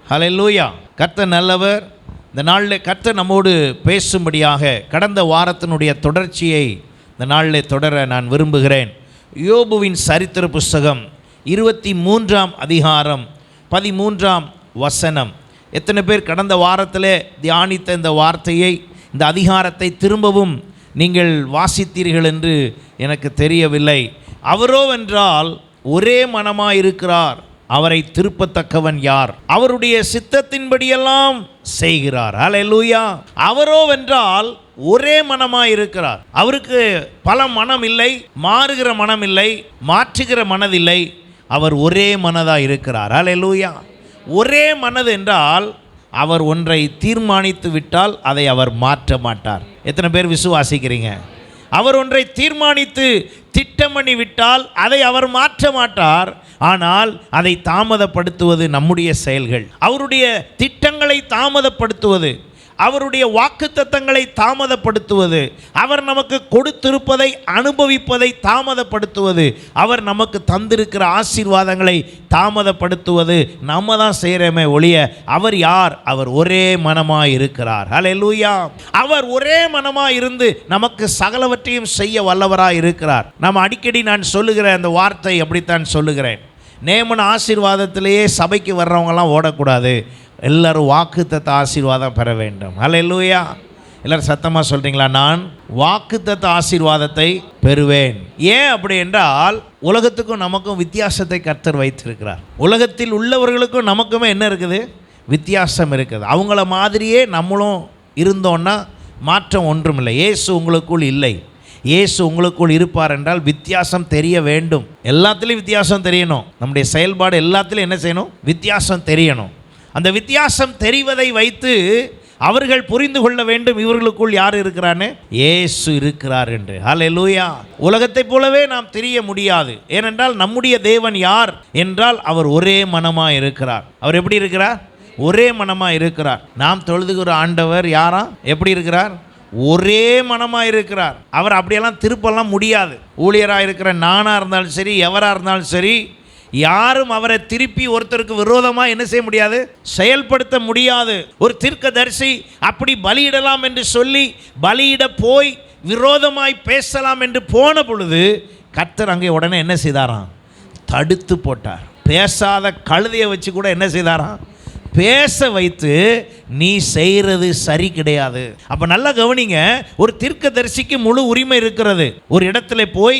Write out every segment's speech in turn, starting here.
ஹல்லேலூயா. கர்த்தர் நல்லவர். இந்த நாளில் கர்த்தர் நம்மோடு பேசும்படியாக கடந்த வாரத்தினுடைய தொடர்ச்சியை இந்த நாளில் தொடர நான் விரும்புகிறேன். யோபுவின் சரித்திர புஸ்தகம் 23ஆம் அதிகாரம் 13ஆம் வசனம். எத்தனை பேர் கடந்த வாரத்தில் தியானித்த இந்த வார்த்தையை, இந்த அதிகாரத்தை திரும்பவும் நீங்கள் வாசித்தீர்கள் என்று எனக்கு தெரியவில்லை. அவரோவென்றால் ஒரே மனமாயிருக்கிறார், அவரை திருப்பத்தக்கவன் யார்? அவருடைய சித்தத்தின்படியெல்லாம் செய்கிறார். ஹல்லேலூயா. அவரோவென்றால் ஒரே மனமாயிருக்கிறார். அவருக்கு பல மனம் இல்லை, மாறுகிற மனம் இல்லை, மாற்றுகிற மனதில்லை. அவர் ஒரே மனதாக இருக்கிறார். ஹல்லேலூயா. ஒரே மனது என்றால் அவர் ஒன்றை தீர்மானித்து விட்டால் அதை அவர் மாற்ற மாட்டார். எத்தனை பேர் விசுவாசிக்கிறீங்க? அவர் ஒன்றை தீர்மானித்து திட்டம் பண்ணி விட்டால் அதை அவர் மாற்ற மாட்டார். ஆனால் அதை தாமதப்படுத்துவது நம்முடைய செயல்கள். அவருடைய திட்டங்களை தாமதப்படுத்துவது, அவருடைய வாக்குத்தத்தங்களை தாமதப்படுத்துவது, அவர் நமக்கு கொடுத்திருப்பதை அனுபவிப்பதை தாமதப்படுத்துவது, அவர் நமக்கு தந்திருக்கிற ஆசீர்வாதங்களை தாமதப்படுத்துவது நம்ம தான் செய்கிறோமே ஒழிய அவர் யார்? அவர் ஒரே மனமாய் இருக்கிறார். ஹல்லேலூயா. அவர் ஒரே மனமாய் இருந்து நமக்கு சகலவற்றையும் செய்ய வல்லவராய் இருக்கிறார். நம்ம அடிக்கடி நான் சொல்லுகிற அந்த வார்த்தை அப்படித்தான் சொல்லுகிறேன். நேமன ஆசீர்வாதத்திலேயே சபைக்கு வர்றவங்கலாம் ஓடக்கூடாது. எல்லாரும் வாக்குத்தத்த ஆசீர்வாதம் பெற வேண்டும். ஹல்லேலூயா. எல்லாரும் சத்தமாக சொல்கிறீங்களா? நான் வாக்குத்தத்த ஆசீர்வாதத்தை பெறுவேன். ஏன் அப்படி என்றால் உலகத்துக்கும் நமக்கும் வித்தியாசத்தை கர்த்தர் வைத்திருக்கிறார். உலகத்தில் உள்ளவர்களுக்கும் நமக்குமே என்ன இருக்குது? வித்தியாசம் இருக்குது. அவங்கள மாதிரியே நம்மளும் இருந்தோன்னா மாற்றம் ஒன்றுமில்லை. இயேசு உங்களுக்குள் இல்லை. இயேசு உங்களுக்குள் இருப்பார் என்றால் வித்தியாசம் தெரிய வேண்டும். எல்லாத்துலேயும் வித்தியாசம் தெரியணும். நம்முடைய செயல்பாடு எல்லாத்துலேயும் என்ன செய்யணும்? வித்தியாசம் தெரியணும். அந்த வித்தியாசம் தெரிவதை வைத்து அவர்கள் புரிந்து கொள்ள வேண்டும், இவர்களுக்குள் யார் இருக்கிறான்னு? இயேசு இருக்கிறார் என்று. ஹல்லேலூயா. உலகத்தைப் போலவே நாம் தெரிய முடியாது. ஏனென்றால் நம்முடைய தேவன் யார் என்றால் அவர் ஒரே மனமாக இருக்கிறார். அவர் எப்படி இருக்கிறார்? ஒரே மனமாக இருக்கிறார். நாம் தொழுதுகிற ஆண்டவர் யாரா? எப்படி இருக்கிறார்? ஒரே மனமாக இருக்கிறார். அவர் அப்படியெல்லாம் திருப்பெல்லாம் முடியாது. ஊழியராக இருக்கிற நானாக இருந்தாலும் சரி, எவராக இருந்தாலும் சரி, யாரும் அவரை திருப்பி ஒருத்தருக்கு விரோதமாக என்ன செய்ய முடியாது? செயல்படுத்த முடியாது. ஒரு தீர்க்கதரிசி அப்படி பலியிடலாம் என்று சொல்லி பலியிட போய் விரோதமாய் பேசலாம் என்று போன பொழுது கர்த்தர் அங்கே உடனே என்ன செய்தாராம்? தடுத்து போட்டார். பேசாத கழுதையை வச்சு கூட என்ன செய்தாராம்? பேச வைத்து, நீ செய்கிறது சரி கிடையாது. அப்போ நல்லா கவனிங்க. ஒரு தீர்க்கதரிசிக்கு முழு உரிமை இருக்கிறது. ஒரு இடத்துல போய்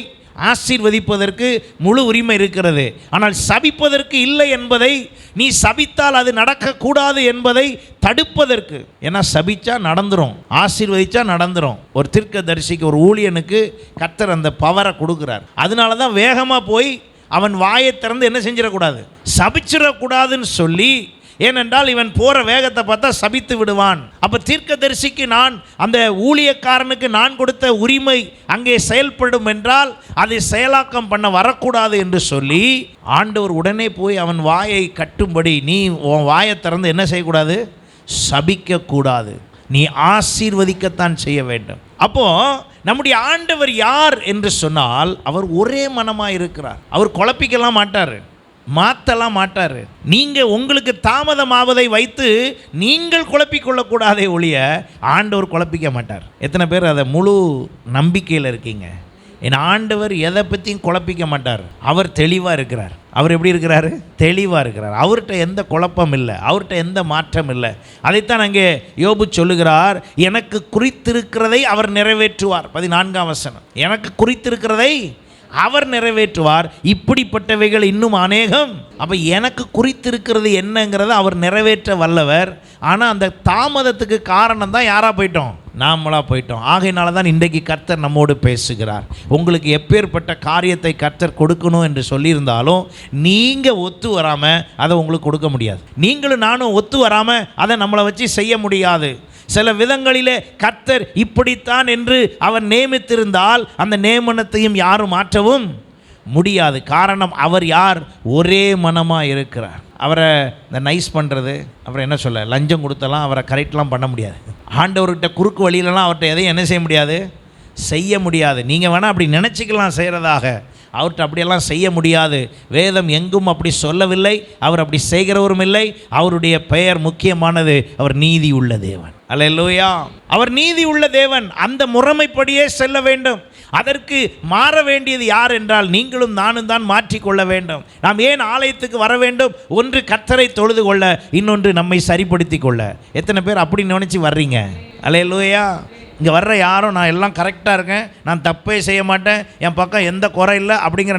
ஆசீர்வதிப்பதற்கு முழு உரிமை இருக்கிறது. ஆனால் சபிப்பதற்கு இல்லை என்பதை, நீ சபித்தால் அது நடக்கக்கூடாது என்பதை தடுப்பதற்கு. ஏன்னா சபிச்சா நடந்துரும், ஆசீர்வதிச்சா நடந்துரும். ஒரு தீர்க்கதரிசிக்கு, ஒரு ஊழியனுக்கு கர்த்தர் அந்த பவரை கொடுக்குறார். அதனால தான் வேகமாக போய் அவன் வாயை திறந்து என்ன செஞ்சிடக்கூடாது? சபிச்சிடக்கூடாதுன்னு சொல்லி. ஏனென்றால் இவன் போகிற வேகத்தை பார்த்தா சபித்து விடுவான். அப்போ தீர்க்கதரிசிக்கு நான், அந்த ஊழியக்காரனுக்கு நான் கொடுத்த உரிமை அங்கே செயல்படும் என்றால் அதை செயலாக்கம் பண்ண வரக்கூடாது என்று சொல்லி ஆண்டவர் உடனே போய் அவன் வாயை கட்டும்படி, நீ உன் வாயை திறந்து என்ன செய்யக்கூடாது? சபிக்கக்கூடாது, நீ ஆசீர்வதிக்கத்தான் செய்ய வேண்டும். அப்போ நம்முடைய ஆண்டவர் யார் என்று சொன்னால் அவர் ஒரே மனமாக இருக்கிறார். அவர் குழப்பிக்கலாம் மாட்டார், மாற்றலாம் மாட்டார். நீங்கள் உங்களுக்கு தாமதமாவதை வைத்து நீங்கள் குழப்பிக்கொள்ளக்கூடாதே ஒழிய ஆண்டவர் குழப்பிக்க மாட்டார். எத்தனை பேர் அதை முழு நம்பிக்கையில் இருக்கீங்க? என் ஆண்டவர் எதை பற்றியும் குழப்பிக்க மாட்டார். அவர் தெளிவாக இருக்கிறார். அவர் எப்படி இருக்கிறாரு? தெளிவாக இருக்கிறார். அவர்கிட்ட எந்த குழப்பம் இல்லை, அவர்கிட்ட எந்த மாற்றம் இல்லை. அதைத்தான் அங்கே யோபு சொல்லுகிறார், எனக்கு குறித்திருக்கிறதை அவர் நிறைவேற்றுவார். 14ஆம் வசனம். எனக்கு குறித்திருக்கிறதை அவர் நிறைவேற்றுவார், இப்படிப்பட்டவைகள் இன்னும் அநேகம். அப்போ எனக்கு குறித்திருக்கிறது என்னங்கிறத அவர் நிறைவேற்ற வல்லவர். ஆனால் அந்த தாமதத்துக்கு காரணம் தான் யாராக போயிட்டோம்? நாமளாக போயிட்டோம். ஆகையினால தான் இன்றைக்கு கர்த்தர் நம்மோடு பேசுகிறார். உங்களுக்கு எப்பேற்பட்ட காரியத்தை கர்த்தர் கொடுக்கணும் என்று சொல்லியிருந்தாலும் நீங்கள் ஒத்து வராமல் அதை உங்களுக்கு கொடுக்க முடியாது. நீங்களும் நானும் ஒத்து வராமல் அதை நம்மளை வச்சு செய்ய முடியாது. சில விதங்களிலே கர்த்தர் இப்படித்தான் என்று அவர் நியமித்திருந்தால் அந்த நியமனத்தையும் யாரும் மாற்றவும் முடியாது. காரணம் அவர் யார்? ஒரே மனமாக இருக்கிறார். அவரை இந்த நைஸ் பண்ணுறது, அப்புறம் என்ன சொல்ல, லஞ்சம் கொடுத்தலாம் அவரை கரெக்ட்லாம் பண்ண முடியாது. ஆண்டவர்கிட்ட குறுக்கு வழியிலலாம் அவர்கிட்ட எதையும் என்ன செய்ய முடியாது? செய்ய முடியாது. நீங்கள் வேணால் அப்படி நினச்சிக்கலாம் செய்கிறதாக. அவர்கிட்ட அப்படியெல்லாம் செய்ய முடியாது, வேதம் எங்கும் அப்படி சொல்லவில்லை, அவர் அப்படி செய்கிறவரும் இல்லை. அவருடைய பெயர் முக்கியமானது, அவர் நீதி உள்ள தேவன். அல்லேலூயா. அவர் நீதி உள்ள தேவன். அந்த முறைமைப்படியே செல்ல வேண்டும். அதற்கு மாற வேண்டியது யார் என்றால் நீங்களும் நானும் தான் மாற்றிக்கொள்ள வேண்டும். நாம் ஏன் ஆலயத்துக்கு வர வேண்டும்? ஒன்று கர்த்தரை தொழுது கொள்ள, இன்னொன்று நம்மை சரிப்படுத்தி கொள்ள. எத்தனை பேர் அப்படி நினைச்சு வர்றீங்க? அல்லேலூயா. இங்கே வர்ற யாரும் நான் எல்லாம் கரெக்டாக இருக்கேன், நான் தப்பே செய்ய மாட்டேன், என் பக்கம் எந்த குறை இல்லை அப்படிங்கிற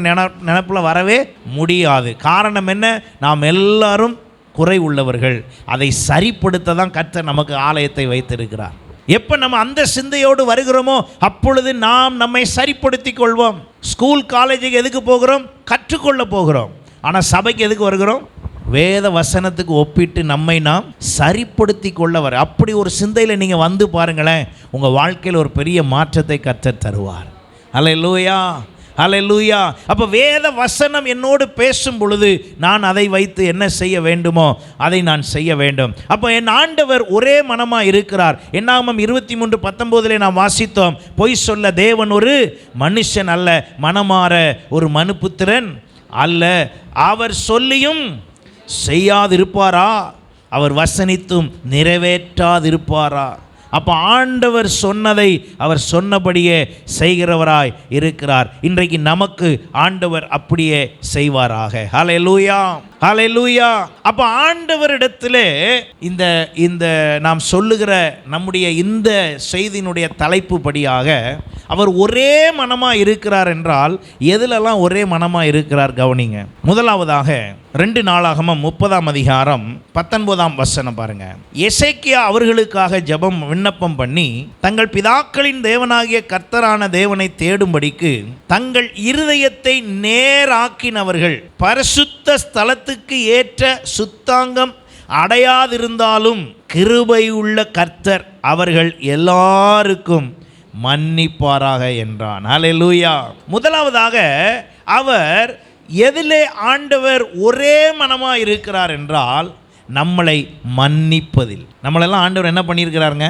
நினைப்பில் வரவே முடியாது. காரணம் என்ன? நாம் எல்லாரும் குறை உள்ளவர்கள். அதை சரிப்படுத்த தான் கர்த்தர் நமக்கு ஆலயத்தை வைத்திருக்கிறார். எப்போ நம்ம அந்த சிந்தையோடு வருகிறோமோ அப்பொழுது நாம் நம்மை சரிப்படுத்தி கொள்வோம். ஸ்கூல் காலேஜுக்கு எதுக்கு போகிறோம்? கற்றுக்கொள்ள போகிறோம். ஆனால் சபைக்கு எதுக்கு வருகிறோம்? வேத வசனத்துக்கு ஒப்பிட்டு நம்மை நாம் சரிப்படுத்தி கொள்ள வர. அப்படி ஒரு சிந்தையில் நீங்கள் வந்து பாருங்களேன், உங்கள் வாழ்க்கையில் ஒரு பெரிய மாற்றத்தை கர்த்தர் தருவார். அல்லேலூயா, அல்லேலூயா. அப்போ வேத வசனம் என்னோடு பேசும் பொழுது நான் அதை வைத்து என்ன செய்ய வேண்டுமோ அதை நான் செய்ய வேண்டும். அப்போ என் ஆண்டவர் ஒரே மனமாக இருக்கிறார். என்னாகமம் 23:19 நாம் வாசித்தோம், பொய் சொல்ல தேவன் ஒரு மனுஷன் அல்ல, மனமாற ஒரு மனுபுத்திரன் அல்ல. அவர் சொல்லியும் செய்யாதிருப்பாரா? அவர் வசனித்தும் நிறைவேற்றாதிருப்பாரா? அப்போ ஆண்டவர் சொன்னதை அவர் சொன்னபடியே செய்கிறவராய் இருக்கிறார். இன்றைக்கு நமக்கு ஆண்டவர் அப்படியே செய்வாராக. ஹல்லேலூயா, ஹல்லேலூயா. அப்போ ஆண்டவரிடத்திலே இந்த நாம் சொல்லுகிற நம்முடைய இந்த செய்தியினுடைய தலைப்பு படியாக அவர் ஒரே மனமாக இருக்கிறார் என்றால் எதிலெல்லாம் ஒரே மனமாக இருக்கிறார் கவனிங்க. முதலாவதாக 2 நாளாகமம் 30:19 பாருங்க. எசேக்கியா அவர்களுக்காக ஜெபம் விண்ணப்பம் பண்ணி தங்கள் பிதாக்களின் தேவனாகிய கர்த்தரான தேவனை தேடும்படிக்கு தங்கள் இருதயத்தை நேராக்கினவர்கள் பரிசுத்த ஸ்தலத்துக்கு ஏற்ற சுத்தாங்கம் அடையாதிருந்தாலும் கிருபை உள்ள கர்த்தர் அவர்கள் எல்லாருக்கும் மன்னிப்பாராக என்றான். ஹல்லேலூயா. முதலாவதாக அவர் எதிலே ஆண்டவர் ஒரே மனமாக இருக்கிறார் என்றால் நம்மளை மன்னிப்பதில். நம்மளெல்லாம் ஆண்டவர் என்ன பண்ணியிருக்கிறாருங்க?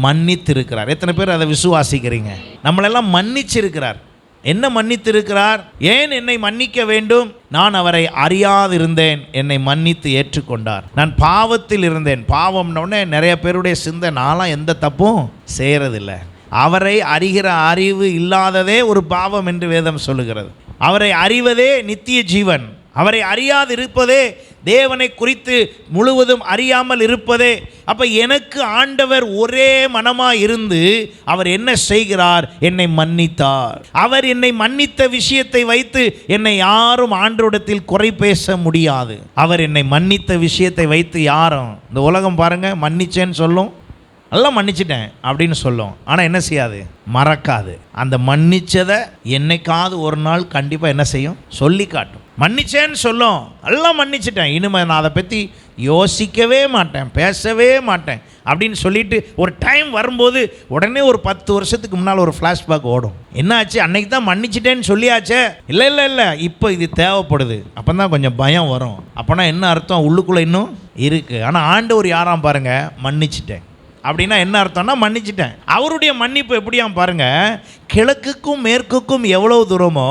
மன்னித்திருக்கிறார். எத்தனை பேர் அதை விசுவாசிக்கிறீங்க? நம்மளெல்லாம் மன்னிச்சிருக்கிறார். என்ன மன்னித்திருக்கிறார்? ஏன் என்னை மன்னிக்க வேண்டும்? நான் அவரை அறியாதிருந்தேன், என்னை மன்னித்து ஏற்றுக்கொண்டார். நான் பாவத்தில் இருந்தேன். பாவம்னோடனே நிறைய பேருடைய சிந்தை, நான்லாம் எந்த தப்பும் செய்கிறதில்லை. அவரை அறிகிற அறிவு இல்லாததே ஒரு பாவம் என்று வேதம் சொல்லுகிறது. அவரை அறிவதே நித்திய ஜீவன். அவரை அறியாது இருப்பதே, தேவனை குறித்து முழுவதும் அறியாமல் இருப்பதே. அப்போ எனக்கு ஆண்டவர் ஒரே மனமாக இருந்து அவர் என்ன செய்கிறார்? என்னை மன்னித்தார். அவர் என்னை மன்னித்த விஷயத்தை வைத்து என்னை யாரும் ஆண்டவரிடத்தில் குறை பேச முடியாது. அவர் என்னை மன்னித்த விஷயத்தை வைத்து யாரும், இந்த உலகம் பாருங்க, மன்னிச்சேன்னு சொல்லும், எல்லாம் மன்னிச்சிட்டேன் அப்படின்னு சொல்லும், ஆனால் என்ன செய்யாது? மறக்காது. அந்த மன்னிச்சதை என்னைக்காவது ஒரு நாள் கண்டிப்பாக என்ன செய்யும்? சொல்லி காட்டும். மன்னிச்சேன்னு சொல்லும், எல்லாம் மன்னிச்சிட்டேன், இனிமேல் நான் அதை பற்றி யோசிக்கவே மாட்டேன், பேசவே மாட்டேன் அப்படின்னு சொல்லிட்டு ஒரு டைம் வரும்போது உடனே ஒரு 10 வருஷத்துக்கு முன்னால் ஒரு ஃப்ளாஷ்பேக் ஓடும். என்ன ஆச்சு? அன்னைக்கு தான் மன்னிச்சிட்டேன்னு சொல்லியாச்சே. இல்லை, இப்போ இது தேவைப்படுது. அப்போ தான் கொஞ்சம் பயம் வரும். அப்போனா என்ன அர்த்தம்? உள்ளுக்குள்ளே இன்னும் இருக்குது. ஆனால் ஆண்டவர் யாராம் பாருங்க, மன்னிச்சிட்டேன் அப்படின்னா என்ன அர்த்தம்னா மன்னிச்சிட்டேன். அவருடைய மன்னிப்பு எப்படியாம் பாருங்க, கிழக்குக்கும் மேற்குக்கும் எவ்வளவு தூரமோ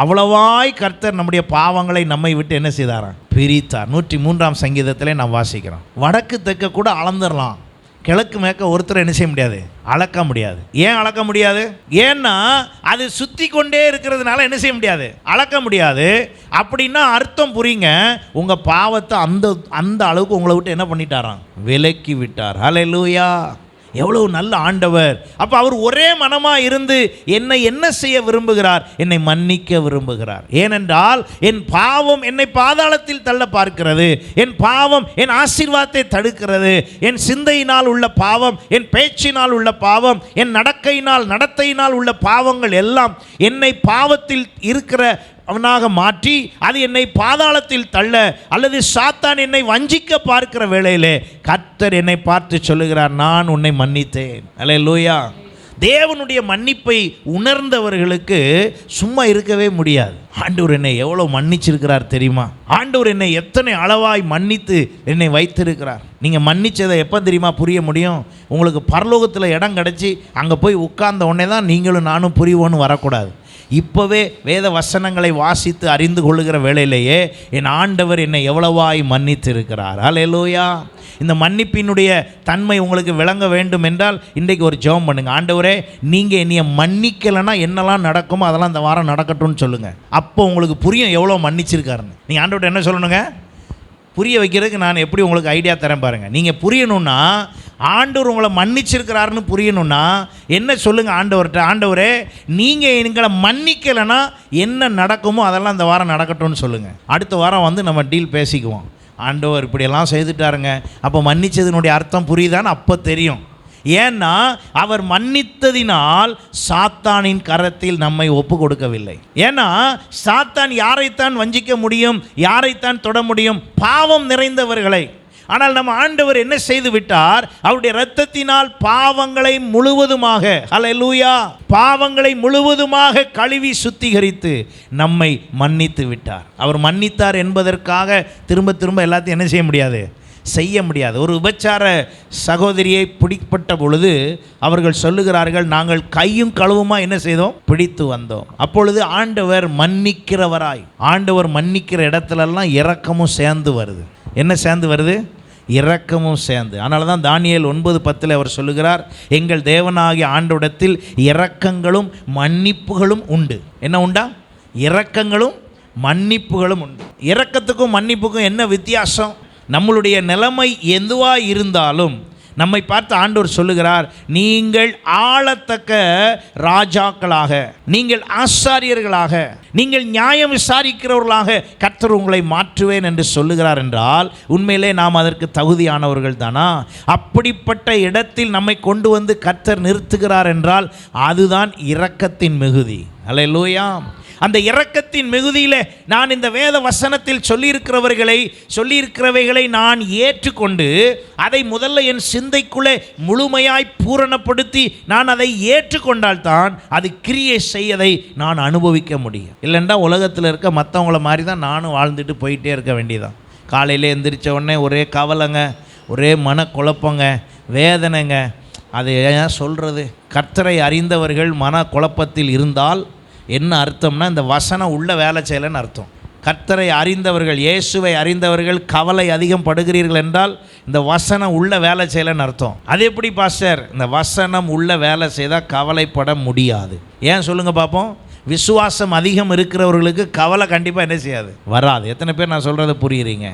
அவ்வளவாய் கர்த்தர் நம்முடைய பாவங்களை நம்மை விட்டு என்ன செய்தாராம்? பிரித்தார். 103ஆம் சங்கீதத்திலே நாம் வாசிக்கிறோம். வடக்கு தெற்க கூட அளந்துடலாம், கிழக்கு மேற்க ஒருத்தர் என்ன செய்ய முடியாது? அளக்க முடியாது. ஏன் அளக்க முடியாது? ஏன்னா அது சுற்றி கொண்டே இருக்கிறதுனால என்ன செய்ய முடியாது? அளக்க முடியாது. அப்படின்னா அர்த்தம் புரியுங்க, உங்கள் பாவத்தை அந்த அளவுக்கு உங்களை விட்டு என்ன பண்ணிட்டாராம்? விலக்கி விட்டார். ஹல்லேலூயா. எவ்வளவு நல்ல ஆண்டவர். அப்போ அவர் ஒரே மனமாக இருந்து என்னை என்ன செய்ய விரும்புகிறார்? என்னை மன்னிக்க விரும்புகிறார். ஏனென்றால் என் பாவம் என்னை பாதாளத்தில் தள்ள பார்க்கிறது. என் பாவம் என் ஆசீர்வாதத்தை தடுக்கிறது. என் சிந்தையினால் உள்ள பாவம், என் பேச்சினால் உள்ள பாவம், என் நடத்தையினால் உள்ள பாவங்கள் எல்லாம் என்னை பாவத்தில் இருக்கிற அவனாக மாற்றி அது என்னை பாதாளத்தில் தள்ள அல்லது சாத்தான் என்னை வஞ்சிக்க பார்க்கிற வேளையிலே கர்த்தர் என்னை பார்த்து சொல்லுகிறார், நான் உன்னை மன்னித்தேன். அல்லேலூயா. தேவனுடைய மன்னிப்பை உணர்ந்தவர்களுக்கு சும்மா இருக்கவே முடியாது. ஆண்டவர் என்னை எவ்வளோ மன்னிச்சிருக்கிறார் தெரியுமா? ஆண்டவர் என்னை எத்தனை அளவாய் மன்னித்து என்னை வைத்திருக்கிறார். நீங்கள் மன்னிச்சதை எப்போ தெரியுமா புரிய முடியும்? உங்களுக்கு பரலோகத்தில் இடம் கிடச்சி அங்கே போய் உட்கார்ந்த உடனே தான் நீங்களும் நானும் புரிவோன்னு வரக்கூடாது. இப்போவே வேத வசனங்களை வாசித்து அறிந்து கொள்ளுகிற வேளையிலேயே என் ஆண்டவர் என்னை எவ்வளவாய் மன்னித்து இருக்கிறார். அல்லேலூயா. இந்த மன்னிப்பினுடைய தன்மை உங்களுக்கு விளங்க வேண்டும் என்றால் இன்றைக்கு ஒரு ஜெபம் பண்ணுங்க. ஆண்டவரே, நீங்கள் என்னைய மன்னிக்கலைன்னா என்னெல்லாம் நடக்குமோ அதெல்லாம் இந்த வாரம் நடக்கட்டும்னு சொல்லுங்கள். அப்போ உங்களுக்கு புரியும் எவ்வளோ மன்னிச்சிருக்காருன்னு. நீங்கள் ஆண்டவர்கிட்ட என்ன சொல்லணுங்க? புரிய வைக்கிறதுக்கு நான் எப்படி உங்களுக்கு ஐடியா தரேன் பாருங்கள். நீங்கள் புரியணும்னா, ஆண்டவர் உங்களை மன்னிச்சிருக்கிறாருன்னு புரியணும்னா என்ன சொல்லுங்கள் ஆண்டவர்கிட்ட? ஆண்டவரே, நீங்கள் எங்களை மன்னிக்கலைன்னா என்ன நடக்குமோ அதெல்லாம் இந்த வாரம் நடக்கட்டும்னு சொல்லுங்கள். அடுத்த வாரம் வந்து நம்ம டீல் பேசிக்குவோம். ஆண்டவர் இப்படியெல்லாம் செய்துட்டாருங்க, அப்போ மன்னிச்சதுனுடைய அர்த்தம் புரியுதான்னு அப்போ தெரியும். ஏன்னா அவர் மன்னித்ததினால் சாத்தானின் கரத்தில் நம்மை ஒப்பு கொடுக்கவில்லை. ஏன்னா சாத்தான் யாரைத்தான் வஞ்சிக்க முடியும், யாரைத்தான் தொட முடியும்? பாவம் நிறைந்தவர்களை. ஆனால் நம்ம ஆண்டவர் என்ன செய்து விட்டார்? அவருடைய இரத்தத்தினால் பாவங்களை முழுவதுமாக, ஹல்லேலூயா, பாவங்களை முழுவதுமாக கழுவி சுத்திகரித்து நம்மை மன்னித்து விட்டார். அவர் மன்னித்தார் என்பதற்காக திரும்ப திரும்ப எல்லாத்தையும் என்ன செய்ய முடியாது? செய்ய முடியாது. ஒரு விபச்சார சகோதரியை பிடிப்பட்ட பொழுது அவர்கள் சொல்லுகிறார்கள், நாங்கள் கையும் களவுமா என்ன செய்தோம்? பிடித்து வந்தோம். அப்பொழுது ஆண்டவர் மன்னிக்கிறவராய், ஆண்டவர் மன்னிக்கிற இடத்துலலாம் இரக்கமும் சேர்ந்து வருது. என்ன சேர்ந்து வருது? இரக்கமும் சேர்ந்து. அதனால தான் தானியேல் 9:10 அவர் சொல்லுகிறார், எங்கள் தேவனாகிய ஆண்டவரிடத்தில் இரக்கங்களும் மன்னிப்புகளும் உண்டு. என்ன உண்டா? இரக்கங்களும் மன்னிப்புகளும் உண்டு. இரக்கத்துக்கும் மன்னிப்புக்கும் என்ன வித்தியாசம்? நம்மளுடைய நிலைமை எதுவாக இருந்தாலும் நம்மை பார்த்து ஆண்டவர் சொல்லுகிறார், நீங்கள் ஆளத்தக்க ராஜாக்களாக, நீங்கள் ஆசாரியர்களாக, நீங்கள் நியாயம் விசாரிக்கிறவர்களாக கர்த்தர் உங்களை மாற்றுவேன் என்று சொல்லுகிறார் என்றால் உண்மையிலே நாம் அதற்கு தகுதியானவர்கள் தானா? அப்படிப்பட்ட இடத்தில் நம்மை கொண்டு வந்து கர்த்தர் நிறுத்துகிறார் என்றால் அதுதான் இரக்கத்தின் மிகுதி. அல்லேலூயா. அந்த இரக்கத்தின் மிகுதியில் நான் இந்த வேத வசனத்தில் சொல்லியிருக்கிறவைகளை நான் ஏற்றுக்கொண்டு அதை முதல்ல என் சிந்தைக்குள்ளே முழுமையாய் பூரணப்படுத்தி நான் அதை ஏற்றுக்கொண்டால்தான் அது கிரியை செய்யதை நான் அனுபவிக்க முடியும். இல்லைன்னா உலகத்தில் இருக்க மற்றவங்கள மாதிரி தான் நானும் வாழ்ந்துட்டு போயிட்டே இருக்க வேண்டியதான். காலையில் எந்திரிச்ச உடனே ஒரே கவலைங்க, ஒரே மனக்குழப்பங்க, வேதனைங்க. அதை ஏன் சொல்கிறது? கர்த்தரை அறிந்தவர்கள் மன குழப்பத்தில் இருந்தால் என்ன அர்த்தம்னா, இந்த வசனம் உள்ள வேலை செய்யலைன்னு அர்த்தம். கர்த்தரை அறிந்தவர்கள், இயேசுவை அறிந்தவர்கள் கவலை அதிகம் படுகிறீர்கள் என்றால் இந்த வசனம் உள்ள வேலை செய்யலைன்னு அர்த்தம். அது எப்படி பாஸ்டர்? இந்த வசனம் உள்ள வேலை செய்தால் கவலைப்பட முடியாது. ஏன் சொல்லுங்கள் பார்ப்போம். விசுவாசம் அதிகம் இருக்கிறவர்களுக்கு கவலை கண்டிப்பாக என்ன செய்யாது? வராது. எத்தனை பேர் நான் சொல்கிறத புரியுறீங்க?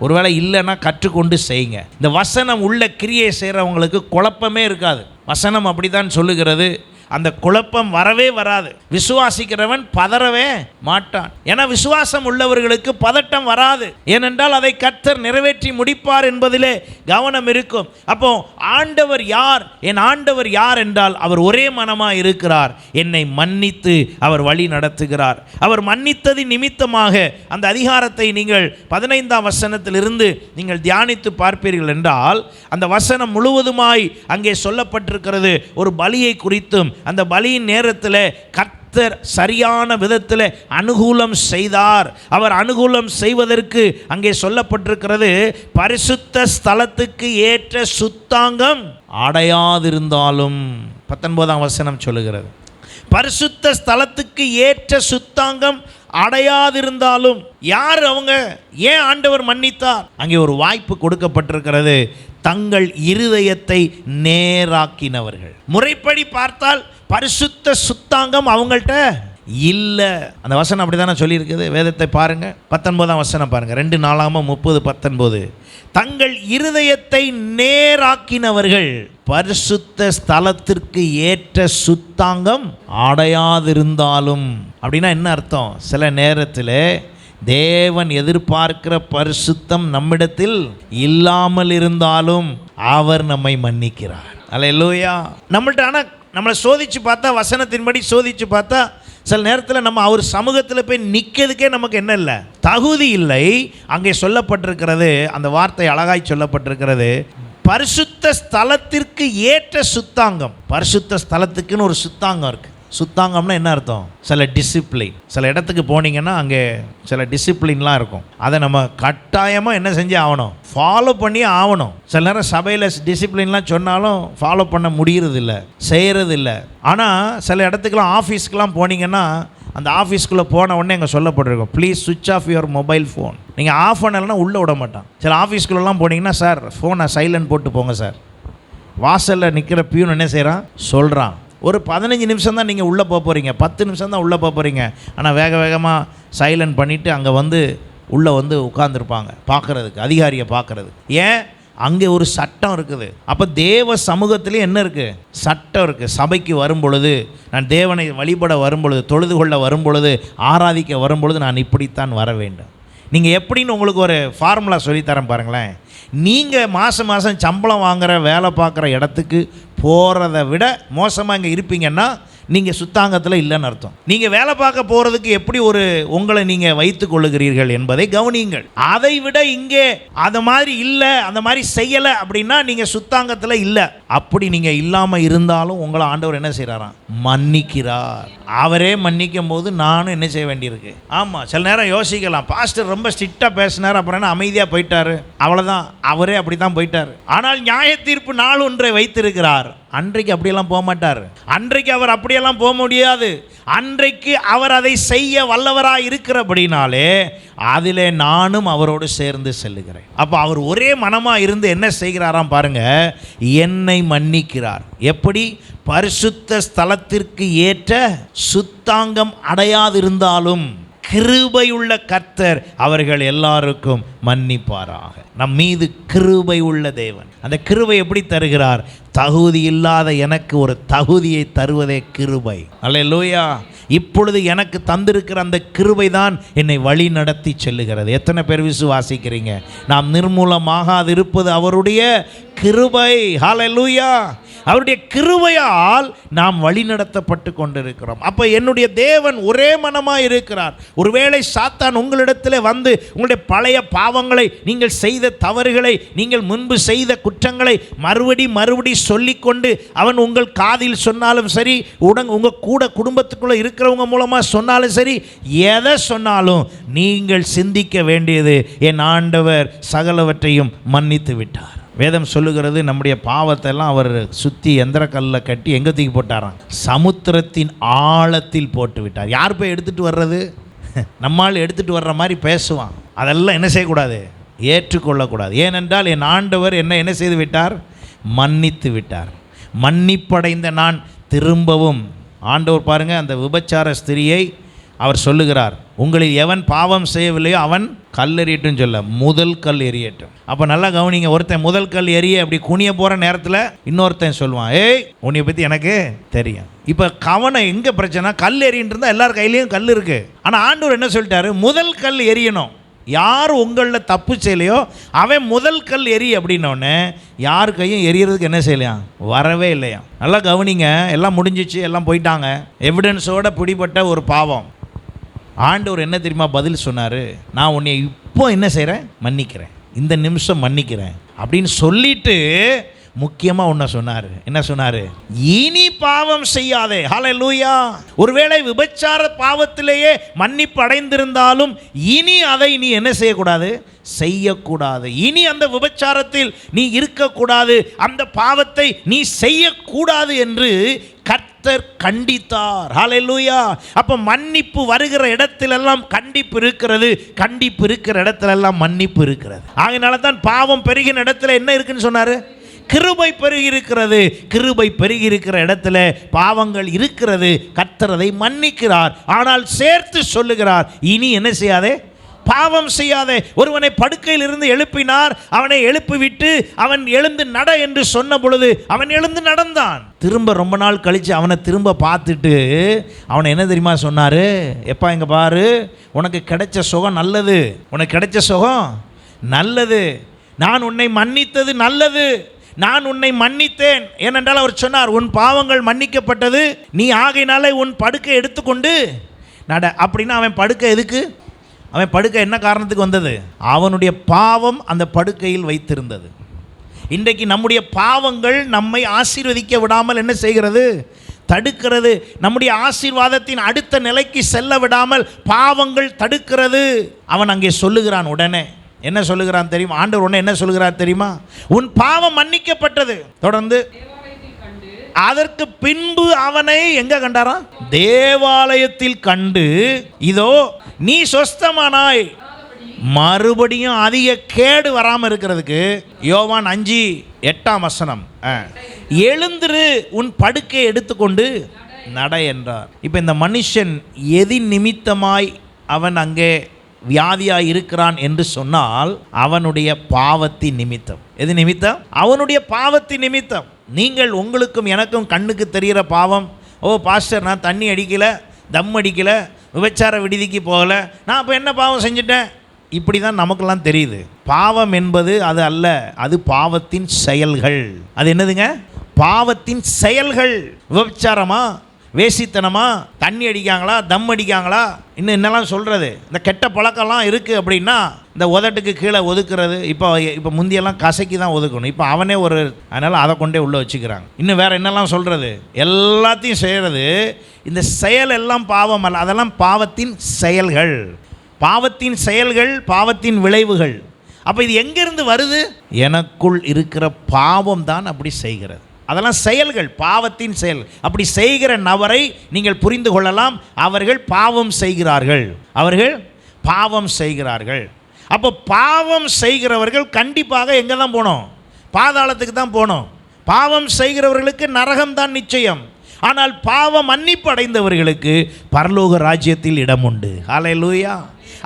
ஒருவேளை இல்லைன்னா கற்றுக்கொண்டு செய்யுங்க. இந்த வசனம் உள்ள கிரியை செய்கிறவங்களுக்கு குழப்பமே இருக்காது. வசனம் அப்படி தான் சொல்லுகிறது. அந்த குழப்பம் வரவே வராது. விசுவாசிக்கிறவன் பதறவே மாட்டான். ஏன்னா விசுவாசம் உள்ளவர்களுக்கு பதட்டம் வராது. ஏனென்றால் அதை கர்த்தர் நிறைவேற்றி முடிப்பார் என்பதிலே கவனம் இருக்கும். அப்போ ஆண்டவர் யார்? என் ஆண்டவர் யார் என்றால் அவர் ஒரே மனமாக இருக்கிறார். என்னை மன்னித்து அவர் வழி நடத்துகிறார். அவர் மன்னித்ததின் நிமித்தமாக அந்த அதிகாரத்தை நீங்கள் 15ஆம் வசனத்திலிருந்து நீங்கள் தியானித்து பார்ப்பீர்கள் என்றால் அந்த வசனம் முழுவதுமாய் அங்கே சொல்லப்பட்டிருக்கிறது ஒரு பலியை குறித்தும். அந்த பலியின் நேரத்தில் கர்த்தர் சரியான விதத்தில் அனுகூலம் செய்தார். அவர் அனுகூலம் செய்வதற்கு அங்கே சொல்லப்பட்டிருக்கிறது, பரிசுத்த ஸ்தலத்துக்கு ஏற்ற சுத்தாங்கம் அடையாதிருந்தாலும். 19ஆம் வசனம் சொல்லுகிறது, பரிசுத்த ஸ்தலத்துக்கு ஏற்ற சுத்தாங்கம் அடையாதிருந்தாலும். யார் அவங்க? ஏன் ஆண்டவர் மன்னித்தார்? அங்கே ஒரு வாய்ப்பு கொடுக்கப்பட்டிருக்கிறது. தங்கள் இருதயத்தை நேராக்கினவர்கள். முறைப்படி பார்த்தால் பரிசுத்த சுத்தாங்கம் அவங்கள்ட்ட இல்லை. அந்த வசனம் அப்படி தானே சொல்லியிருக்குது. வேதத்தை பாருங்கள், 19ஆம் வசனம் பாருங்கள், 2 நாளாகமம் 30:19. தங்கள் இருதயத்தை நேராக்கினவர்கள் பரிசுத்த ஸ்தலத்திற்கு ஏற்ற சுத்தாங்கம் அடையாதிருந்தாலும். அப்படின்னா என்ன அர்த்தம்? சில நேரத்தில் தேவன் எதிர்பார்க்கிற பரிசுத்தம் நம்மிடத்தில் இல்லாமல் இருந்தாலும் அவர் நம்மை மன்னிக்கிறார். அல்லேலூயா. நம்மள்ட்ட ஆனால் நம்மளை சோதித்து பார்த்தா, வசனத்தின்படி சோதித்து பார்த்தா சில நேரத்தில் நம்ம அவர் சமூகத்தில் போய் நிற்கிறதுக்கே நமக்கு என்ன இல்லை? தகுதி இல்லை. அங்கே சொல்லப்பட்டிருக்கிறது, அந்த வார்த்தை அழகாய் சொல்லப்பட்டிருக்கிறது, பரிசுத்த ஸ்தலத்திற்கு ஏற்ற சுத்தாங்கம். பரிசுத்த ஸ்தலத்துக்குன்னு ஒரு சுத்தாங்கம் இருக்குது. சுத்தாங்கம்னா என்ன அர்த்தம்? சில டிசிப்ளின். சில இடத்துக்கு போனீங்கன்னா அங்கே சில டிசிப்ளின்லாம் இருக்கும். அதை நம்ம கட்டாயமாக என்ன செஞ்சு ஆகணும்? ஃபாலோ பண்ணி ஆகணும். சில நேரம் சபையில் டிசிப்ளின்லாம் சொன்னாலும் ஃபாலோ பண்ண முடியறதில்ல, செய்கிறதில்ல. ஆனால் சில இடத்துக்குலாம் ஆஃபீஸ்க்கெலாம் போனீங்கன்னா அந்த ஆஃபீஸ்க்குள்ளே போன உடனே எங்கே சொல்லப்பட்டிருக்கும், ப்ளீஸ் சுவிட்ச் ஆஃப் யுவர் மொபைல் ஃபோன். நீங்கள் ஆஃப் பண்ணலைன்னா உள்ளே விட மாட்டான். சில ஆஃபீஸ்க்குள்ளெலாம் போனீங்கன்னா, சார் ஃபோனை சைலண்ட் போட்டு போங்க சார். வாசலில் நிற்கிற பியூன் என்ன செய்கிறான்? சொல்கிறான். ஒரு 15 நிமிஷம் தான் நீங்கள் உள்ளே போக போகிறீங்க, 10 நிமிஷம் தான் உள்ளே போக போகிறீங்க. ஆனால் வேக வேகமாக சைலண்ட் பண்ணிவிட்டு அங்கே உள்ளே உட்காந்துருப்பாங்க பார்க்குறதுக்கு, அதிகாரியை பார்க்குறதுக்கு. ஏன்? அங்கே ஒரு சட்டம் இருக்குது. அப்போ தேவ சமூகத்திலே என்ன இருக்குது? சட்டம் இருக்குது. சபைக்கு வரும் பொழுது, நான் தேவனை வழிபட வரும் பொழுது, தொழுது கொள்ள வரும் பொழுது, ஆராதிக்க வரும் பொழுது நான் இப்படித்தான் வர வேண்டும். நீங்கள் எப்படின்னு உங்களுக்கு ஒரு ஃபார்முலா சொல்லித்தரேன் பாருங்களேன். நீங்கள் மாதம் மாதம் சம்பளம் வாங்குகிற வேலை பார்க்குற இடத்துக்கு போகிறத விட மோசமாக இங்கே இருப்பீங்கன்னா நீங்கள் சுத்தாங்கத்தில் இல்லைன்னு அர்த்தம். நீங்கள் வேலை பார்க்க போகிறதுக்கு எப்படி உங்களை நீங்கள் வைத்து கொள்ளுகிறீர்கள் என்பதை கவனியுங்கள். அதை விட இங்கே அது மாதிரி இல்லை, அந்த மாதிரி செய்யலை அப்படின்னா நீங்கள் சுத்தாங்கத்தில் இல்லை. அப்படி நீங்கள் இல்லாமல் இருந்தாலும் உங்களை ஆண்டவர் என்ன செய்கிறாராம்? மன்னிக்கிறார். அவரே மன்னிக்கும் போது நானும் என்ன செய்ய வேண்டியிருக்கு? ஆமாம், சில நேரம் யோசிக்கலாம், பாஸ்டர் ரொம்ப ஸ்ட்ரிக்டாக பேசினார், அப்புறம் என்ன அமைதியாக போயிட்டாரு, அவ்வளோதான், அவரே அப்படி தான் போயிட்டார். ஆனால் நியாய தீர்ப்பு நாள் ஒன்றை வைத்திருக்கிறார். அன்றைக்கு அப்படியெல்லாம் போக மாட்டார். அன்றைக்கு அவர் அப்படியெல்லாம் போக முடியாது. அன்றைக்கு அவர் அதை செய்ய வல்லவராக இருக்கிறபடினாலே அதிலே நானும் அவரோடு சேர்ந்து செல்லுகிறேன். அப்போ அவர் ஒரே மனமாக இருந்து என்ன செய்கிறாராம் பாருங்க, என்னை மன்னிக்கிறார். எப்படி? பரிசுத்த ஸ்தலத்திற்கு ஏற்ற சுத்தாங்கம் அடையாதிருந்தாலும் கிருபையுள்ள கர்த்தர் அவர்கள் எல்லாருக்கும் மன்னிப்பாராக. நம் மீது கிருபை உள்ள தேவன். அந்த கிருபை எப்படி தருகிறார்? தகுதி இல்லாத எனக்கு ஒரு தகுதியை தருவதே கிருபை. அல்லேலூயா. இப்பொழுது எனக்கு தந்திருக்கிற அந்த கிருபை தான் என்னை வழி நடத்தி செல்லுகிறது. எத்தனை பேர் விசுவாசிக்கிறீங்க? நாம் நிர்மூலமாகாது இருப்பது அவருடைய கிருபை. ஹல்லேலூயா. அவருடைய கிருபையால் நாம் வழிநடத்தப்பட்டு கொண்டிருக்கிறோம். அப்போ என்னுடைய தேவன் ஒரே மனமாக இருக்கிறார். ஒருவேளை சாத்தான் உங்களிடத்தில் வந்து உங்களுடைய பழைய பாவங்களை, நீங்கள் செய்த தவறுகளை, நீங்கள் முன்பு செய்த குற்றங்களை மறுபடி சொல்லிக்கொண்டு அவன் உங்கள் காதில் சொன்னாலும் சரி, உங்கள் கூட குடும்பத்துக்குள்ளே இருக்கிறவங்க மூலமாக சொன்னாலும் சரி, எதை சொன்னாலும் நீங்கள் சிந்திக்க வேண்டியது, என் ஆண்டவர் சகலவற்றையும் மன்னித்து விட்டார். வேதம் சொல்லுகிறது, நம்முடைய பாவத்தை எல்லாம் அவர் சுற்றி எந்திரக்கல்ல கட்டி எங்கே தூக்கி போட்டாராம்? சமுத்திரத்தின் ஆழத்தில் போட்டு விட்டார். யார் போய் எடுத்துகிட்டு வர்றது? நம்மால் எடுத்துகிட்டு வர்ற மாதிரி பேசுவான். அதெல்லாம் என்ன செய்யக்கூடாது? ஏற்றுக்கொள்ளக்கூடாது. ஏனென்றால் என் ஆண்டவர் என்ன செய்து விட்டார்? மன்னித்து விட்டார். மன்னிப்படைந்த நான் திரும்பவும், ஆண்டவர் பாருங்கள், அந்த விபச்சார ஸ்திரியை அவர் சொல்லுகிறார், உங்களில் எவன் பாவம் செய்யவில்லையோ அவன் கல் எறியட்டும் சொல்ல, முதல் கல் எறியட்டும். அப்போ நல்லா கவனிங்க, ஒருத்தன் முதல் கல் எறிய அப்படி குனிய போகிற நேரத்தில் இன்னொருத்தன் சொல்லுவான், ஏய் உன்னை பற்றி எனக்கு தெரியும். இப்போ கவனம் எங்கே பிரச்சனை? கல் எறின்னு இருந்தால் எல்லார் கையிலையும் கல் இருக்குது. ஆனால் ஆண்டவர் என்ன சொல்லிட்டாரு? முதல் கல் எறியணும். யார் உங்களில் தப்பு செய்யலையோ அவன் முதல் கல் எரி அப்படின்னோடனே யார் கையும் எரியறதுக்கு என்ன செய்யலையாம்? வரவே இல்லையா? நல்லா கவனிங்க, எல்லாம் முடிஞ்சிச்சு, எல்லாம் போயிட்டாங்க, எவிடன்ஸோடு பிடிபட்ட ஒரு பாவம். ஆண்டவர் என்ன தெரியுமா பதில் சொன்னார்? நான் உன்னை இப்போ என்ன செய்கிறேன்? மன்னிக்கிறேன், இந்த நிமிஷம் மன்னிக்கிறேன் அப்படின்னு சொல்லிட்டு முக்கியமாக ஒன்று சொன்னார். என்ன சொன்னார்? இனி பாவம் செய்யாதே. ஹல்லேலூயா. ஒருவேளை விபச்சார பாவத்திலேயே மன்னிப்பு அடைந்திருந்தாலும் இனி அதை நீ என்ன செய்யக்கூடாது? செய்யக்கூடாது. இனி அந்த விபச்சாரத்தில் நீ இருக்கக்கூடாது, அந்த பாவத்தை நீ செய்யக்கூடாது என்று கர்த்தர் கண்டித்தார். ஹல்லேலூயா. அப்போ மன்னிப்பு வருகிற இடத்திலெல்லாம் கண்டிப்பு இருக்கிறது, கண்டிப்பு இருக்கிற இடத்திலெல்லாம் மன்னிப்பு இருக்கிறது. ஆகையினால தான் பாவம் பெருகின இடத்துல என்ன இருக்குன்னு சொன்னார்? கிருபை பெருகி இருக்கிறது. கிருபை பெருகி இருக்கிற இடத்துல பாவங்கள் இருக்கிறது. கர்த்தர் அதை மன்னிக்கிறார். ஆனால் சேர்த்து சொல்லுகிறார், இனி என்ன செய்யாதே? பாவம் செய்யாதே. ஒருவனை படுக்கையில் இருந்து எழுப்பினார், அவனை எழுப்பிவிட்டு அவன் எழுந்து நட என்று சொன்ன பொழுது அவன் எழுந்து நடந்தான். திரும்ப ரொம்ப நாள் கழித்து அவனை திரும்ப பார்த்துட்டு அவனை என்ன தெரியுமா சொன்னார்? எப்பா இங்கே பாரு, உனக்கு கிடைச்ச சுகம் நல்லது, உனக்கு கிடைச்ச சுகம் நல்லது, நான் உன்னை மன்னித்தது நல்லது, நான் உன்னை மன்னித்தேன். ஏனென்றால் அவர் சொன்னார், உன் பாவங்கள் மன்னிக்கப்பட்டது, நீ ஆகையினாலே உன் படுக்கை எடுத்துக்கொண்டு நட. அப்படின்னா அவன் படுக்கை எதுக்கு? அவன் படுக்கை என்ன காரணத்துக்கு வந்தது? அவனுடைய பாவம் அந்த படுக்கையில் வைத்திருந்தது. இன்றைக்கு நம்முடைய பாவங்கள் நம்மை ஆசீர்வதிக்க விடாமல் என்ன செய்கிறது? தடுக்கிறது. நம்முடைய ஆசீர்வாதத்தின் அடுத்த நிலைக்கு செல்ல விடாமல் பாவங்கள் தடுக்கிறது. அவன் அங்கே சொல்லுகிறான். உடனே என்ன சொல்லுகிறான் தெரியுமா? ஆண்டவர் உடனே என்ன சொல்லுகிறார் தெரியுமா? உன் பாவம் மன்னிக்கப்பட்டது. தொடர்ந்து அதற்கு பின்பு அவனை எங்க கண்டாராம்? தேவாலயத்தில் கண்டு, இதோ நீ சொஸ்தமானாய். மறுபடியும் அதிக கேடு வராமல் இருக்கிறதுக்கு யோவான் 5:8 எழுந்திரு, உன் படுக்கை எடுத்துக்கொண்டு நட என்றார். இப்போ இந்த மனுஷன் எதி நிமித்தமாய் அவன் அங்கே வியாதியாய் இருக்கிறான் என்று சொன்னால் அவனுடைய பாவத்தின் நிமித்தம். எது நிமித்தம்? அவனுடைய பாவத்தின் நிமித்தம். நீங்கள் உங்களுக்கும் எனக்கும் கண்ணுக்கு தெரிகிற பாவம், ஓ பாஸ்டர் நான் தண்ணி அடிக்கலை, தம் அடிக்கலை, விபச்சார விடுதிக்கு போகலை, நான் இப்போ என்ன பாவம் செஞ்சுட்டேன், இப்படி தான் நமக்கெல்லாம் தெரியுது. பாவம் என்பது அது அல்ல, அது பாவத்தின் செயல்கள். அது என்னதுங்க? பாவத்தின் செயல்கள். விபச்சாரமா, வேசித்தனமா, தண்ணி அடிக்காங்களா, தம் அடிக்காங்களா, இன்னும் என்னெல்லாம் சொல்கிறது, இந்த கெட்ட பழக்கம்லாம் இருக்குது அப்படின்னா இந்த உதட்டுக்கு கீழே ஒதுக்குறது. இப்போ முந்தியெல்லாம் கசைக்கு தான் ஒதுக்கணும், இப்போ அவனே ஒரு, அதனால் அதை கொண்டே உள்ளே வச்சுக்கிறாங்க. இன்னும் வேறு என்னெல்லாம் சொல்கிறது, எல்லாத்தையும் செய்கிறது. இந்த செயல் எல்லாம் பாவம் அல்ல, அதெல்லாம் பாவத்தின் செயல்கள். பாவத்தின் செயல்கள், பாவத்தின் விளைவுகள். அப்போ இது எங்கேருந்து வருது? எனக்குள் இருக்கிற பாவம் தான் அப்படி செய்கிறது. அதெல்லாம் செயல்கள், பாவத்தின் செயல். அப்படி செய்கிற நபரை நீங்கள் புரிந்து கொள்ளலாம். அவர்கள் பாவம் செய்கிறார்கள், அவர்கள் பாவம் செய்கிறார்கள். அப்போ பாவம் செய்கிறவர்கள் கண்டிப்பாக எங்கே தான் போகணும்? பாதாளத்துக்கு தான் போகணும். பாவம் செய்கிறவர்களுக்கு நரகம் தான் நிச்சயம். ஆனால் பாவம் மன்னிப்பு அடைந்தவர்களுக்கு பரலோக ராஜ்யத்தில் இடம் உண்டு. ஹல்லேலூயா.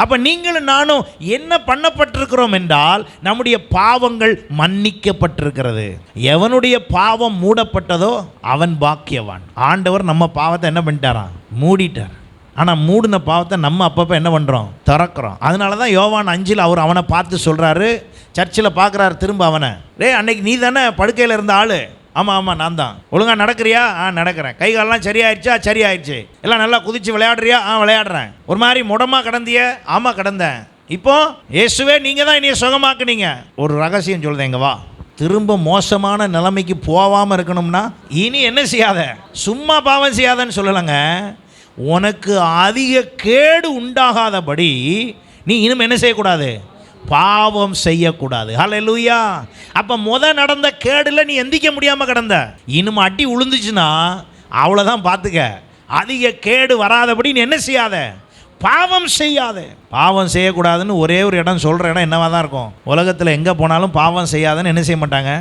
அப்போ நீங்களும் நானும் என்ன பண்ணப்பட்டிருக்கிறோம் என்றால் நம்முடைய பாவங்கள் மன்னிக்கப்பட்டிருக்கிறது. எவனுடைய பாவம் மூடப்பட்டதோ அவன் பாக்கியவான். ஆண்டவர் நம்ம பாவத்தை என்ன பண்ணிட்டாராம்? மூடிட்டார். ஆனால் மூடின பாவத்தை நம்ம அப்பப்போ என்ன பண்ணுறோம்? திறக்கிறோம். அதனால தான் யோவான் 5 அவர் அவனை பார்த்து சொல்கிறாரு, சர்ச்சில் பார்க்குறாரு திரும்ப அவனை, அன்னைக்கு நீ தானே படுக்கையில் இருந்த ஆள். ஆமாம் நான் தான். ஒழுங்காக நடக்கிறியா? நடக்கிறேன். கை காலெலாம் சரியாயிடுச்சா? சரியாயிடுச்சு. எல்லாம் நல்லா குதிச்சு விளையாடுறியா? விளையாடுறேன். ஒரு மாதிரி முடமாக கிடந்திய? ஆமாம் கிடந்தேன். இப்போ இயேசுவே நீங்கள் தான் என்னைய சுகமாக்குனீங்க. ஒரு ரகசியம் சொல்லுது, எங்க வா. திரும்ப மோசமான நிலைமைக்கு போகாமல் இருக்கணும்னா இனி என்ன செய்யாத? சும்மா பாவம் செய்யாதன்னு சொல்லலைங்க. உனக்கு அதிக கேடு உண்டாகாதபடி நீ இனிமே என்ன செய்யக்கூடாது? பாவம் செய்யக்கூடாது. ஹல்லேலூயா. அப்போ நடந்த கேடுல நீ எந்திக்க முடியாமல் கிடந்த, இனிமே அடி உளுந்துச்சுன்னா அவ்வளோதான். பார்த்துக்க, அதிக கேடு வராதபடி நீ என்ன செய்யாத? பாவம் செய்யாத. பாவம் செய்யக்கூடாதுன்னு ஒரே ஒரு இடம் சொல்கிற இடம் என்னவா தான் இருக்கும்? உலகத்தில் எங்கே போனாலும் பாவம் செய்யாதுன்னு என்ன செய்ய மாட்டாங்க?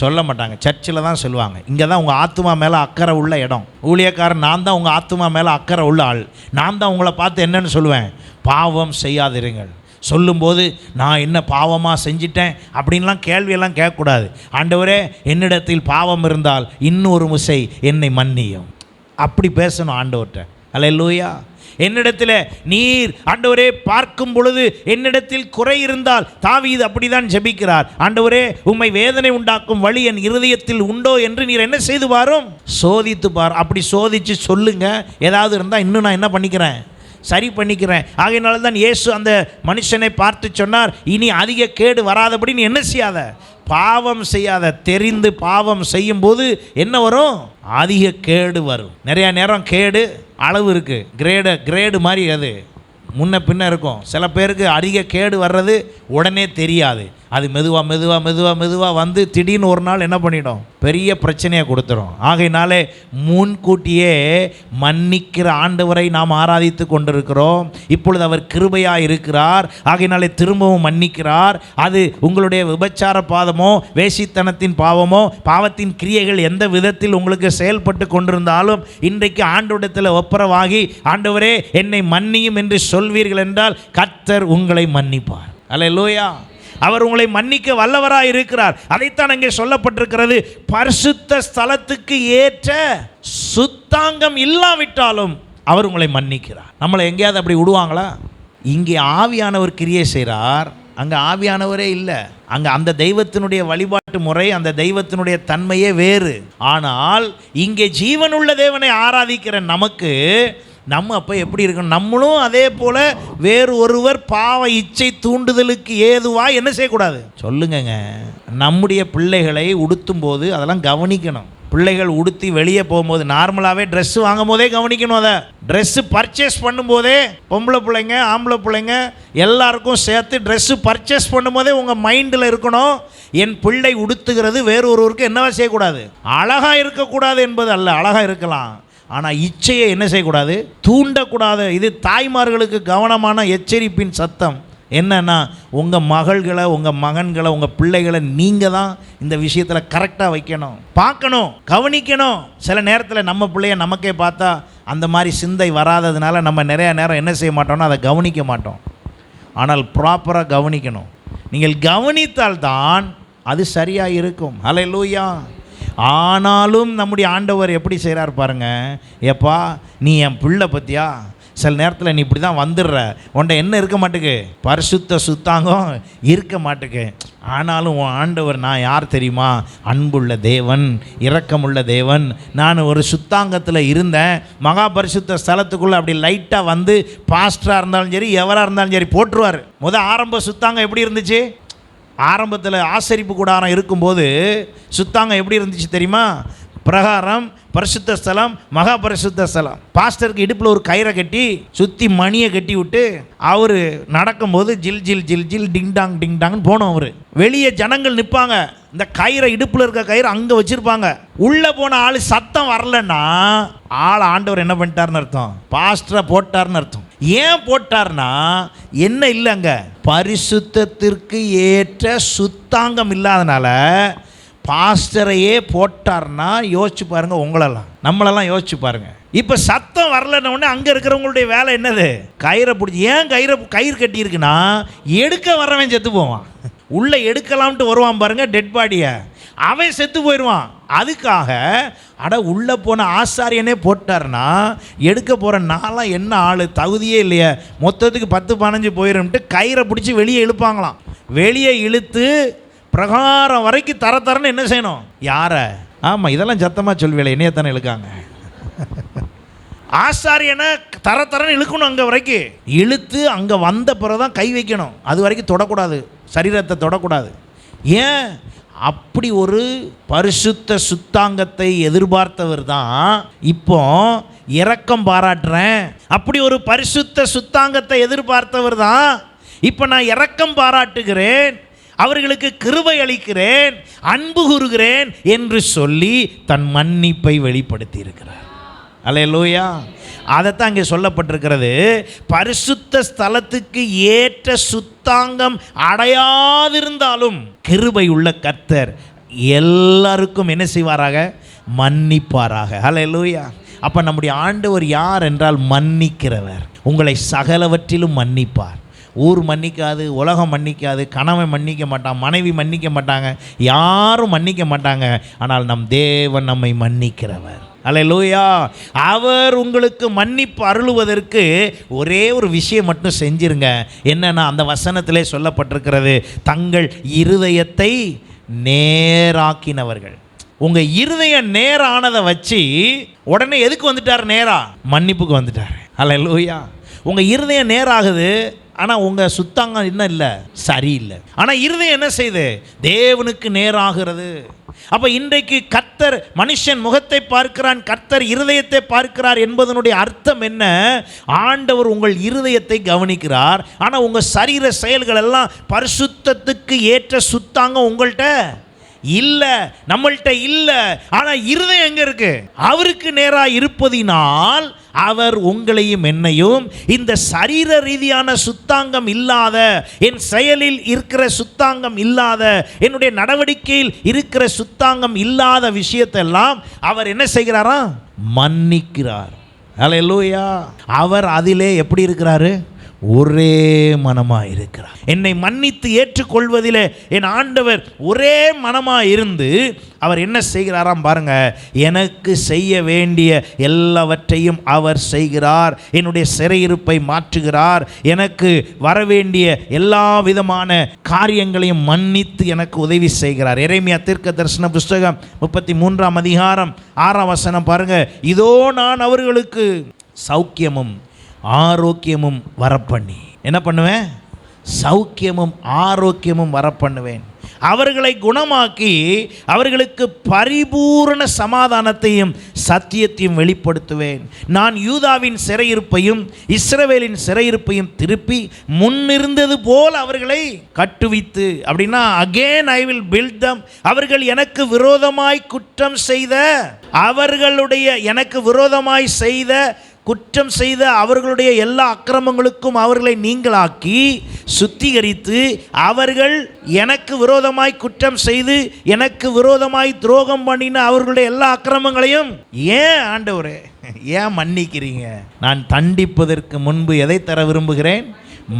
சொல்ல மாட்டாங்க. சர்ச்சில் தான் சொல்லுவாங்க. இங்கே தான் உங்கள் ஆத்துமா மேலே அக்கறை உள்ள இடம். ஊழியக்காரன் நான் தான் உங்கள் ஆத்துமா மேலே அக்கறை உள்ள ஆள். நான் தான் உங்களை பார்த்து என்னன்னு சொல்லுவேன்? பாவம் செய்யாதிருங்கள். சொல்லும்போது நான் என்ன பாவமாக செஞ்சிட்டேன் அப்படின்லாம் கேள்வியெல்லாம் கேட்கக்கூடாது. ஆண்டவரே, என்னிடத்தில் பாவம் இருந்தால் இன்னொரு முறை என்னை மன்னியும். அப்படி பேசணும் ஆண்டவர்கிட்ட. ஹல்லேலூயா. என்னிடத்தில் நீர் ஆண்டவரே பார்க்கும் பொழுது என்னிடத்தில் குறை இருந்தால், தாவீது அப்படிதான் ஜெபிக்கிறார், ஆண்டவரே உம்மை வேதனை உண்டாக்கும் வழி என் இருதயத்தில் உண்டோ என்று நீர் என்ன செய்து பாரும்? சோதித்து பார். அப்படி சோதித்து சொல்லுங்க. ஏதாவது இருந்தால் இன்னும் நான் என்ன பண்ணிக்கிறேன்? சரி பண்ணிக்கிறேன். ஆகையினால தான் இயேசு அந்த மனுஷனை பார்த்து சொன்னார், இனி அதிக கேடு வராதபடி நீ என்ன செய்யாத? பாவம் செய்யாத. தெரிந்து பாவம் செய்யும் போது என்ன வரும்? அதிக கேடு வரும். நிறையா நேரம் கேடு அளவு இருக்குது. கிரேடு மாதிரி அது முன்ன பின்ன இருக்கும். சில பேருக்கு அதிக கேடு வர்றது உடனே தெரியாது. அது மெதுவாக வந்து திடீர்னு ஒரு நாள் என்ன பண்ணிடும்? பெரிய பிரச்சனையை கொடுத்துரும். ஆகையினாலே முன்கூட்டியே மன்னிக்கிற ஆண்டவரை நாம் ஆராதித்து கொண்டிருக்கிறோம். இப்பொழுது அவர் கிருபையாக இருக்கிறார். ஆகையினாலே திரும்பவும் மன்னிக்கிறார். அது உங்களுடைய விபச்சார பாவமோ, வேசித்தனத்தின் பாவமோ, பாவத்தின் கிரியைகள் எந்த விதத்தில் உங்களுக்கு செயல்பட்டு கொண்டிருந்தாலும் இன்றைக்கு ஆண்டவரிடத்தில் ஒப்புரவாகி, ஆண்டவரே என்னை மன்னியும் என்று சொல்வீர்கள் என்றால் கர்த்தர் உங்களை மன்னிப்பார். அல்லேலூயா. அவர் உங்களை மன்னிக்க வல்லவராய் இருக்கிறார். அதைத்தான் அங்கே சொல்லப்பட்டிருக்கிறது. பரிசுத்த ஸ்தலத்துக்கு ஏற்ற சுத்தாங்கம் இல்லாவிட்டாலும் அவர் உங்களை மன்னிக்கிறார். நம்மளை எங்கேயாவது அப்படி விடுவாங்களா? இங்கே ஆவியானவர் கிரியை செய்கிறார், அங்கே ஆவியானவரே இல்லை. அங்கே அந்த தெய்வத்தினுடைய வழிபாட்டு முறை, அந்த தெய்வத்தினுடைய தன்மையே வேறு. ஆனால் இங்கே ஜீவனுள்ள தேவனை ஆராதிக்கிற நமக்கு நம்ம அப்போ எப்படி இருக்கணும்? நம்மளும் அதே போல் வேறு ஒருவர் பாவ இச்சை தூண்டுதலுக்கு ஏதுவா என்ன செய்யக்கூடாது? சொல்லுங்கங்க. நம்முடைய பிள்ளைகளை உடுத்தும் போது அதெல்லாம் கவனிக்கணும். பிள்ளைகள் உடுத்தி வெளியே போகும்போது நார்மலாகவே ட்ரெஸ்ஸு வாங்கும் போதே கவனிக்கணும். அதை ட்ரெஸ்ஸு பர்ச்சேஸ் பண்ணும்போதே பொம்பளை பிள்ளைங்க ஆம்பளை பிள்ளைங்க எல்லாருக்கும் சேர்த்து ட்ரெஸ்ஸு பர்ச்சேஸ் பண்ணும்போதே உங்கள் மைண்டில் இருக்கணும், என் பிள்ளை உடுத்துகிறது வேறொருவருக்கு என்னவா செய்யக்கூடாது, அழகாக இருக்கக்கூடாது என்பது அல்ல. அழகாக இருக்கலாம், ஆனால் இச்சையை என்ன செய்யக்கூடாது, தூண்டக்கூடாது. இது தாய்மார்களுக்கு கவனமான எச்சரிப்பின் சத்தம். என்னன்னா, உங்கள் மகள்களை உங்கள் மகன்களை உங்கள் பிள்ளைகளை நீங்கள் தான் இந்த விஷயத்தில் கரெக்டாக வைக்கணும், பார்க்கணும், கவனிக்கணும். சில நேரத்தில் நம்ம பிள்ளைய நமக்கே பார்த்தா அந்த மாதிரி சிந்தை வராததுனால நம்ம நிறையா நேரம் என்ன செய்ய மாட்டோம்னா அதை கவனிக்க மாட்டோம். ஆனால் ப்ராப்பராக கவனிக்கணும். நீங்கள் கவனித்தால்தான் அது சரியாக இருக்கும். ஹல்லேலூயா. ஆனாலும் நம்முடைய ஆண்டவர் எப்படி செய்கிறார் பாருங்க, ஏப்பா நீ என் பிள்ளை பற்றியா, சில நேரத்தில் நீ இப்படி தான் வந்துடுற, உன்ட்ட என்ன இருக்க மாட்டேக்கு, பரிசுத்த சுத்தாங்கம் இருக்க மாட்டேக்கு. ஆனாலும் உன் ஆண்டவர் நான் யார் தெரியுமா, அன்புள்ள தேவன், இரக்கமுள்ள தேவன். நான் ஒரு சுத்தாங்கத்தில் இருந்தேன், மகா பரிசுத்த ஸ்தலத்துக்குள்ளே அப்படி லைட்டாக வந்து பாஸ்டராக இருந்தாலும் சரி எவராக இருந்தாலும் சரி போட்டுருவார். ஆரம்ப சுத்தாங்கம் எப்படி இருந்துச்சு, ஆரம்பத்தில் ஆசரிப்பு கூடாரம் இருக்கும்போது சுத்தாங்கம் எப்படி இருந்துச்சு தெரியுமா, பிரகாரம், பரிசுத்த ஸ்தலம், மகா பரிசுத்த ஸ்தலம். பாஸ்டருக்கு இடுப்பில் ஒரு கயிறை கட்டி சுற்றி மணியை கட்டி விட்டு அவர் நடக்கும்போது ஜில் ஜில் ஜில் ஜில் டிங் டாங்னு போனோம். அவர் வெளியே ஜனங்கள் நிற்பாங்க, இந்த கயிறை இடுப்பில் இருக்க கயிறு அங்கே வச்சுருப்பாங்க. உள்ளே போன ஆள் சத்தம் வரலன்னா ஆள் ஆண்டவர் என்ன பண்ணிட்டார்னு அர்த்தம், பாஸ்டரை போட்டார்னு அர்த்தம். ஏன் போட்டார்னா என்ன இல்லைங்க, பரிசுத்தத்திற்கு ஏற்ற சுத்தாங்கம் இல்லாதனால பாஸ்டரையே போட்டார்னா யோசிச்சு பாருங்க, உங்களெல்லாம் நம்மளெல்லாம் யோசிச்சு பாருங்க. இப்போ சத்தம் வரலன்னு உடனே அங்கே இருக்கிறவங்களுடைய வேலை என்னது, கயிறை பிடிச்சி. ஏன் கயிறு கட்டி இருக்குன்னா எடுக்க வரவன் செத்து போவான், உள்ளே எடுக்கலாம்ட்டு வருவான் பாருங்க டெட் பாடியை, அவன் செத்து போயிடுவான். அதுக்காக உள்ளே போன ஆசாரியனே போட்டார்னா எடுக்க போகிற நாளாக என்ன ஆள் தகுதியே இல்லையே, மொத்தத்துக்கு 10-15 போயிடும்ட்டு கயிறை பிடிச்சி வெளியே இழுப்பாங்களாம். வெளியே இழுத்து பிரகாரம் வரைக்கும் தரன்னு என்ன செய்யணும், யாரை, ஆமாம் இதெல்லாம் சத்தமாக சொல்வேல என்னையத்தானே இழுக்காங்க, ஆசாரியனை தரன்னு இழுக்கணும். அங்கே வரைக்கும் இழுத்து அங்கே வந்த பிறகு தான் கை வைக்கணும், அது வரைக்கும் தொடக்கூடாது, சரீரத்தை தொடக்கூடாது. ஏன், அப்படி ஒரு பரிசுத்த சுத்தாங்கத்தை எதிர்பார்த்தவர் தான் இப்போ இரக்கம் பாராட்டுறேன். அப்படி ஒரு பரிசுத்த சுத்தாங்கத்தை எதிர்பார்த்தவர் தான் இப்போ நான் இரக்கம் பாராட்டுகிறேன், அவர்களுக்கு கிருபை அளிக்கிறேன், அன்பு கூறுகிறேன் என்று சொல்லி தன் மன்னிப்பை வெளிப்படுத்தி இருக்கிறார். அல்லேலூயா. அதைத்தான் இங்கே சொல்லப்பட்டிருக்கிறது, பரிசுத்த ஸ்தலத்துக்கு ஏற்ற சுத்தாங்கம் அடையாதிருந்தாலும் கிருபை உள்ள கர்த்தர் எல்லாருக்கும் என்ன செய்வாராக, மன்னிப்பாராக. அல்லேலூயா. அப்போ நம்முடைய ஆண்டவர் யார் என்றால் மன்னிக்கிறவர். உங்களை சகலவற்றிலும் மன்னிப்பார். ஊர் மன்னிக்காது, உலகம் மன்னிக்காது, கணவன் மன்னிக்க மாட்டான், மனைவி மன்னிக்க மாட்டாங்க, யாரும் மன்னிக்க மாட்டாங்க. ஆனால் நம் தேவன் நம்மை மன்னிக்கிறவர். அல்லேலூயா. அவர் உங்களுக்கு மன்னிப்பு அருளுவதற்கு ஒரே ஒரு விஷயம் மட்டும் செஞ்சிருங்க. என்னன்னா அந்த வசனத்திலே சொல்லப்பட்டிருக்கிறது, தங்கள் இருதயத்தை நேராக்கினவர்கள். உங்கள் இருதயம் நேரானதை வச்சு உடனே எதுக்கு வந்துட்டார், நேரா மன்னிப்புக்கு வந்துட்டார். அல்லேலூயா. உங்கள் இருதயம் நேராகுது, ஆனால் உங்கள் சுத்தாங்கம் என்ன இல்லை, சரியில்லை. ஆனால் இருதயம் என்ன செய்யுது, தேவனுக்கு நேராகிறது. அப்போ இன்றைக்கு கர்த்தர் மனுஷன் முகத்தை பார்க்கிறான், கர்த்தர் இருதயத்தை பார்க்கிறார் என்பதனுடைய அர்த்தம் என்ன, ஆண்டவர் உங்கள் இருதயத்தை கவனிக்கிறார். ஆனால் உங்கள் சரீர செயல்கள் எல்லாம் பரிசுத்தத்துக்கு ஏற்ற சுத்தாங்கம் உங்கள்கிட்ட இல்லை, நம்மள்கிட்ட இல்லை. ஆனால் இருதயம் எங்கே இருக்கு, அவருக்கு நேராக இருப்பதினால் அவர் உங்களையும் என்னையும் இந்த சரீர ரீதியான சுத்தாங்கம் இல்லாத, என் செயலில் இருக்கிற சுத்தாங்கம் இல்லாத, என்னுடைய நடவடிக்கையில் இருக்கிற சுத்தாங்கம் இல்லாத விஷயத்தெல்லாம் அவர் என்ன செய்கிறாரா, மன்னிக்கிறார். அல்லேலூயா. அவர் அதிலே எப்படி இருக்கிறாரு, ஒரே மனமாக இருக்கிறார். என்னை மன்னித்து ஏற்றுக்கொள்வதிலே என் ஆண்டவர் ஒரே மனமாக இருந்து அவர் என்ன செய்கிறாராம் பாருங்க, எனக்கு செய்ய வேண்டிய எல்லாவற்றையும் அவர் செய்கிறார். என்னுடைய சிறையிருப்பை மாற்றுகிறார், எனக்கு வரவேண்டிய எல்லா விதமான காரியங்களையும் மன்னித்து எனக்கு உதவி செய்கிறார். எரேமியா தீர்க்க தரிசன புஸ்தகம் 33ஆம் அதிகாரம் 6ஆம் வசனம் பாருங்க, இதோ நான் அவர்களுக்கு சௌக்கியமும் ஆரோக்கியமும் வரப்பண்ணி என்ன பண்ணுவேன், சௌக்கியமும் ஆரோக்கியமும் வரப்பண்ணுவேன். அவர்களை குணமாக்கி அவர்களுக்கு பரிபூரண சமாதானத்தையும் சத்தியத்தையும் வெளிப்படுத்துவேன். நான் யூதாவின் சிறையிருப்பையும் இஸ்ரவேலின் சிறையிருப்பையும் திருப்பி முன்னிருந்தது போல் அவர்களை கட்டுவித்து, அப்படின்னா அகேன் ஐ வில் பில்ட் தம். அவர்கள் எனக்கு விரோதமாய் குற்றம் செய்த எனக்கு விரோதமாய் செய்த குற்றம் செய்த அவர்களுடைய எல்லா அக்கிரமங்களுக்கும் அவர்களை நீங்களாக்கி சுத்திகரித்து, அவர்கள் எனக்கு விரோதமாய் குற்றம் செய்து எனக்கு விரோதமாய் துரோகம் பண்ணின அவர்களுடைய எல்லா அக்கிரமங்களையும் ஏன் ஆண்டவரே ஏன் மன்னிக்கிறீங்க? நான் தண்டிப்பதற்கு முன்பு எதை தர விரும்புகிறேன்?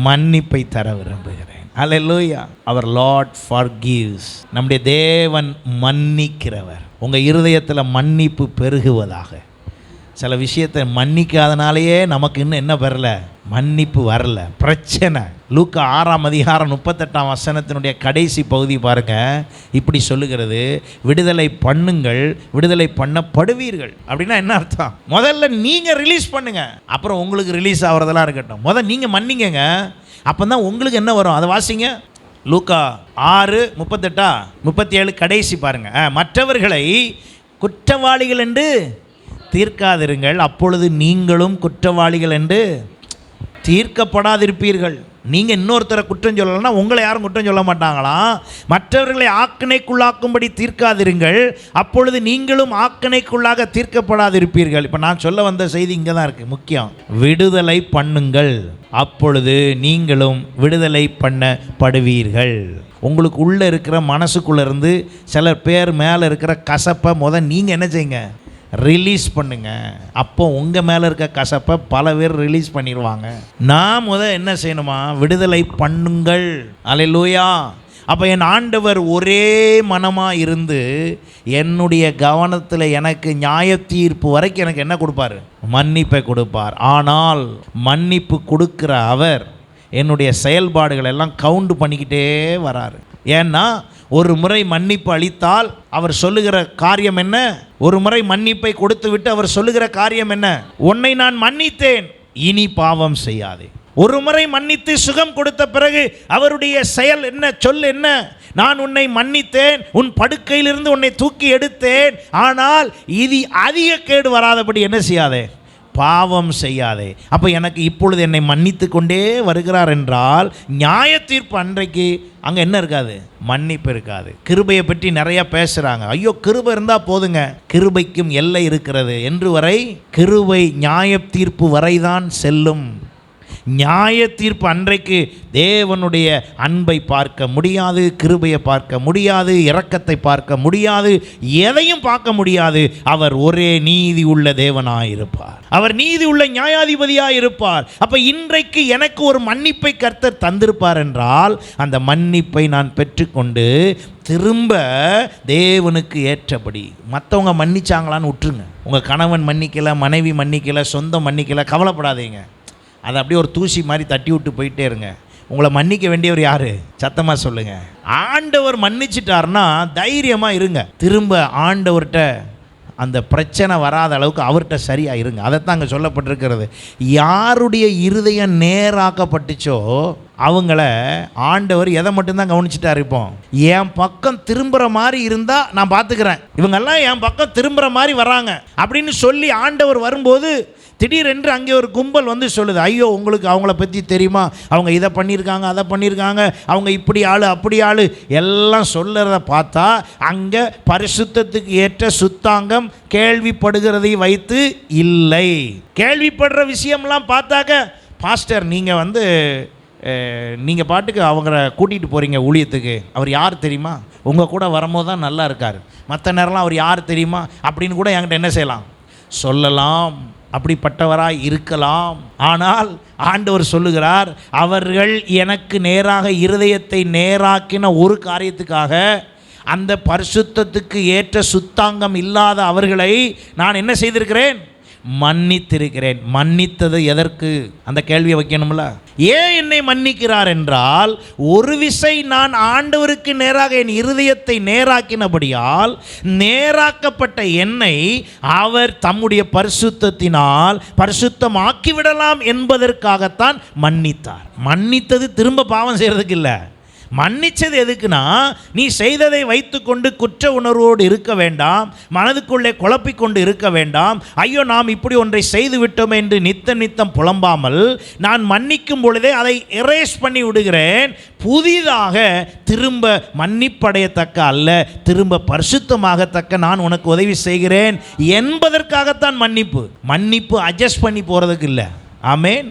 மன்னிப்பை தர விரும்புகிறேன். அல்லேலூயா. அவர் லார்ட் forgives. நம்முடைய தேவன் மன்னிக்கிறவர். உங்கள் இருதயத்தில் மன்னிப்பு பெருகுவதாக. சில விஷயத்தை மன்னிக்காதனாலேயே நமக்கு இன்னும் என்ன வரல? மன்னிப்பு வரல. பிரச்சனை. லூக்கா 6:38 கடைசி பகுதி பாருங்க. இப்படி சொல்லுகிறது, விடுதலை பண்ணுங்கள், விடுதலை பண்ணப்படுவீர்கள். அப்படின்னா என்ன அர்த்தம்? முதல்ல நீங்கள் ரிலீஸ் பண்ணுங்க, அப்புறம் உங்களுக்கு ரிலீஸ் ஆகிறதெல்லாம் இருக்கட்டும். முதல்ல நீங்கள் மன்னிங்க, அப்போ தான் உங்களுக்கு என்ன வரும்? அதை வாசிங்க. லூக்கா 6:38-37 கடைசி பாருங்க. மற்றவர்களை குற்றவாளிகள் என்று தீர்க்காதிருங்கள், அப்பொழுது நீங்களும் குற்றவாளிகள் என்று தீர்க்கப்படாதிருப்பீர்கள். நீங்கள் இன்னொருத்தரை குற்றம் சொல்லலைன்னா உங்களை யாரும் குற்றம் சொல்ல மாட்டாங்களாம். மற்றவர்களை ஆக்கினைக்குள்ளாக்கும்படி தீர்க்காதிருங்கள், அப்பொழுது நீங்களும் ஆக்கினைக்குள்ளாக தீர்க்கப்படாதிருப்பீர்கள். இப்போ நான் சொல்ல வந்த செய்தி இங்கே தான் இருக்குது, முக்கியம். விடுதலை பண்ணுங்கள், அப்பொழுது நீங்களும் விடுதலை பண்ணப்படுவீர்கள். உங்களுக்கு உள்ளே இருக்கிற மனசுக்குள்ளே இருந்து சில பேர் மேலே இருக்கிற கசப்பை நீங்கள் என்ன செய்யுங்க? ரிலீஸ் பண்ணுங்க. அப்போ உங்கள் மேலே இருக்க கசப்பை பல பேர் ரிலீஸ் பண்ணிடுவாங்க. நான் என்ன செய்யணுமா? விடுதலை பண்ணுங்கள். அல்லேலூயா. அப்போ என் ஆண்டவர் ஒரே மனமாக இருந்து என்னுடைய கவனத்தில் எனக்கு நியாய தீர்ப்பு வரைக்கும் எனக்கு என்ன கொடுப்பார்? மன்னிப்பை கொடுப்பார். ஆனால் மன்னிப்பு கொடுக்குற அவர் என்னுடைய செயல்பாடுகள் எல்லாம் கவுண்ட் பண்ணிக்கிட்டே வராரு. ஏன்னா ஒரு முறை மன்னிப்பு அளித்தால் அவர் சொல்லுகிற காரியம் என்ன? ஒரு முறை மன்னிப்பை கொடுத்து விட்டு அவர் சொல்லுகிற காரியம் என்ன? உன்னை நான் மன்னித்தேன், இனி பாவம் செய்யாதே. ஒரு முறை மன்னித்து சுகம் கொடுத்த பிறகு அவருடைய செயல் என்ன, சொல் என்ன? நான் உன்னை மன்னித்தேன், உன் படுக்கையிலிருந்து உன்னை தூக்கி எடுத்தேன், ஆனால் இது அதிக கேடு வராதபடி என்ன செய்யாதே? பாவம் செய்யாதே. அப்போ எனக்கு இப்பொழுது என்னை மன்னித்து கொண்டே வருகிறார் என்றால் நியாய தீர்ப்பு அன்றைக்கு அங்கே என்ன இருக்காது? மன்னிப்பு இருக்காது. கிருபையை பற்றி நிறைய பேசுகிறாங்க. ஐயோ கிருபை இருந்தால் போதுங்க, கிருபைக்கும் எல்லை இருக்கிறது என்று வரை கிருபை நியாய தீர்ப்பு வரைதான் செல்லும். நியாய தீர்ப்பு அன்றைக்கு தேவனுடைய அன்பை பார்க்க முடியாது, கிருபையை பார்க்க முடியாது, இரக்கத்தை பார்க்க முடியாது, எதையும் பார்க்க முடியாது. அவர் ஒரே நீதி உள்ள தேவனாயிருப்பார், அவர் நீதி உள்ள நியாயாதிபதியாயிருப்பார். அப்போ இன்றைக்கு எனக்கு ஒரு மன்னிப்பை கர்த்தர் தந்திருப்பார் என்றால் அந்த மன்னிப்பை நான் பெற்றுக்கொண்டு திரும்ப தேவனுக்கு ஏற்றபடி. மற்றவங்க மன்னிச்சாங்களான்னு விட்டுருங்க. உங்கள் கணவன் மன்னிக்கலை, மனைவி மன்னிக்கலை, சொந்தம் மன்னிக்கலை, கவலைப்படாதீங்க. அதை அப்படியே ஒரு தூசி மாதிரி தட்டி விட்டு போயிட்டே இருங்க. உங்களை மன்னிக்க வேண்டியவர் யார்? சத்தமாக சொல்லுங்கள். ஆண்டவர் மன்னிச்சிட்டார்னா தைரியமாக இருங்க. திரும்ப ஆண்டவர்கிட்ட அந்த பிரச்சனை வராத அளவுக்கு அவர்கிட்ட சரியாக இருங்க. அதைத்தான் அங்கே சொல்லப்பட்டிருக்கிறது. யாருடைய இருதயம் நேராக்கப்பட்டுச்சோ அவங்கள ஆண்டவர் எதை மட்டும்தான் கவனிச்சுட்டா இருப்போம்? என் பக்கம் திரும்புகிற மாதிரி இருந்தால் நான் பார்த்துக்கிறேன், இவங்கெல்லாம் என் பக்கம் திரும்புகிற மாதிரி வராங்க அப்படின்னு சொல்லி ஆண்டவர் வரும்போது திடீரென்று அங்கே ஒரு கும்பல் வந்து சொல்லுது, ஐயோ உங்களுக்கு அவங்கள பற்றி தெரியுமா, அவங்க இதை பண்ணியிருக்காங்க, அதை பண்ணியிருக்காங்க, அவங்க இப்படி ஆள் அப்படி ஆள் எல்லாம் சொல்லுறத பார்த்தா அங்கே பரிசுத்தத்துக்கு ஏற்ற சுத்தாங்கம் கேள்விப்படுகிறதை வைத்து இல்லை. கேள்விப்படுற விஷயம்லாம் பார்த்தாக்க, பாஸ்டர் நீங்கள் பாட்டுக்கு அவங்கள கூட்டிகிட்டு போகிறீங்க ஊழியத்துக்கு, அவர் யார் தெரியுமா, உங்கள் கூட வரும்போது தான் நல்லா இருக்கார், மற்ற நேரம்லாம் அவர் யார் தெரியுமா அப்படின்னு கூட என்கிட்ட என்ன செய்யலாம்? சொல்லலாம். அப்படிப்பட்டவராய் இருக்கலாம். ஆனால் ஆண்டவர் சொல்லுகிறார், அவர்கள் எனக்கு நேராக இருதயத்தை நேராக்கின ஒரு காரியத்துக்காக, அந்த பரிசுத்தத்துக்கு ஏற்ற சுத்தாங்கம் இல்லாத அவர்களை நான் என்ன செய்திருக்கிறேன்? மன்னித்திருக்கிறேன். மன்னித்தது எதற்கு? அந்த கேள்வியை வைக்கணும்ல. ஏன் என்னை மன்னிக்கிறார் என்றால், ஒரு விசை நான் ஆண்டவருக்கு நேராக என் இருதயத்தை நேராக்கினபடியால் நேராக்கப்பட்ட என்னை அவர் தம்முடைய பரிசுத்தத்தினால் பரிசுத்தமாக்கிவிடலாம் என்பதற்காகத்தான் மன்னித்தார். மன்னித்தது திரும்ப பாவம் செய்கிறதுக்கு இல்லை, மன்னிச்சது எதுக்குன்னா, நீ செய்ததை வைத்துக்கொண்டு குற்ற உணர்வோடு இருக்க வேண்டாம், மனதுக்குள்ளே குழப்பிக்கொண்டு இருக்க வேண்டாம். ஐயோ நாம் இப்படி ஒன்றை செய்து விட்டோம் என்று நித்தம் புலம்பாமல், நான் மன்னிக்கும் பொழுதே அதை எரேஸ் பண்ணி விடுகிறேன். புதிதாக திரும்ப மன்னிப்படையத்தக்க அல்ல, திரும்ப பரிசுத்தமாகத்தக்க நான் உனக்கு உதவி செய்கிறேன் என்பதற்காகத்தான் மன்னிப்பு அட்ஜஸ்ட் பண்ணி போகிறதுக்கு இல்லை. ஆமென்.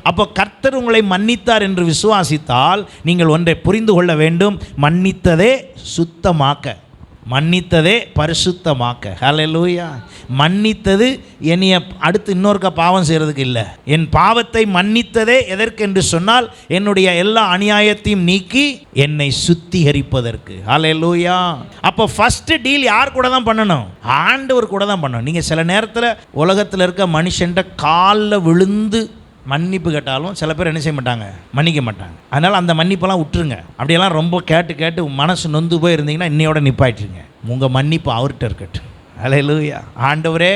அப்போ கர்த்தர் உங்களை மன்னித்தார் என்று விசுவாசித்தால் நீங்கள் ஒன்றை புரிந்து கொள்ள வேண்டும், மன்னித்ததே சுத்தமாக்க, மன்னித்ததே பரிசுத்தமாக்க. ஹல்லேலூயா. மன்னித்தது என்னைய அடுத்து இன்னொருக்க பாவம் செய்கிறதுக்கு இல்லை. என் பாவத்தை மன்னித்ததே எதற்கென்று சொன்னால், என்னுடைய எல்லா அநியாயத்தையும் நீக்கி என்னை சுத்திகரிப்பதற்கு. ஹல்லேலூயா. அப்போ ஃபர்ஸ்ட் டீல் யார் கூட தான் பண்ணணும்? ஆண்டவர் கூட தான் பண்ணணும். நீங்கள் சில நேரத்தில் உலகத்தில் இருக்க மனுஷன்ட்ட காலில் விழுந்து மன்னிப்பு கேட்டாலும் சில பேர் என்ன செய்ய மாட்டாங்க, மன்னிக்க மாட்டாங்க. அதனால் அந்த மன்னிப்பெல்லாம் விட்டுருங்க. அப்படியெல்லாம் ரொம்ப கேட்டு மனசு நொந்து போய் இருந்தீங்கன்னா இன்னையோட நிப்பாயிட்டுருங்க. உங்கள் மன்னிப்பு அவர்கிட்ட இருக்கட்டும். ஹல்லேலூயா. ஆண்டவரே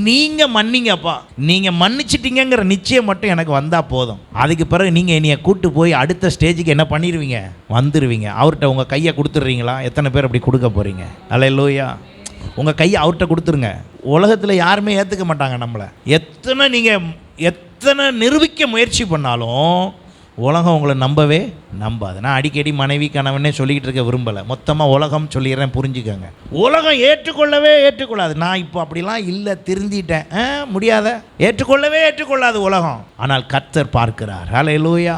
நீங்கள் மன்னிங்கப்பா, நீங்கள் மன்னிச்சிட்டீங்கிற நிச்சயம் மட்டும் எனக்கு வந்தால் போதும். அதுக்கு பிறகு நீங்கள் என்னைய கூட்டு போய் அடுத்த ஸ்டேஜுக்கு என்ன பண்ணிடுவீங்க, வந்துடுவீங்க. அவர்கிட்ட உங்கள் கையை கொடுத்துட்றீங்களா? எத்தனை பேர் அப்படி கொடுக்க போகிறீங்க? ஹல்லேலூயா. உங்கள் கையை அவர்கிட்ட கொடுத்துருங்க. உலகத்தில் யாருமே ஏற்றுக்க மாட்டாங்க நம்மளை. எத்தனை நிரூபிக்க முயற்சி பண்ணாலும் உலகம் உங்களை நம்பவே நம்பாது. நான் அடிக்கடி மனைவி கணவனே சொல்லிக்கிட்டு இருக்க விரும்பலை, மொத்தமாக உலகம் சொல்லிடுறேன், புரிஞ்சுக்கோங்க. உலகம் ஏற்றுக்கொள்ளாது. நான் இப்போ அப்படிலாம் இல்லை, திருந்திட்டேன். முடியாத, ஏற்றுக்கொள்ளாது உலகம். ஆனால் கர்த்தர் பார்க்கிறார். ஹல்லேலூயா.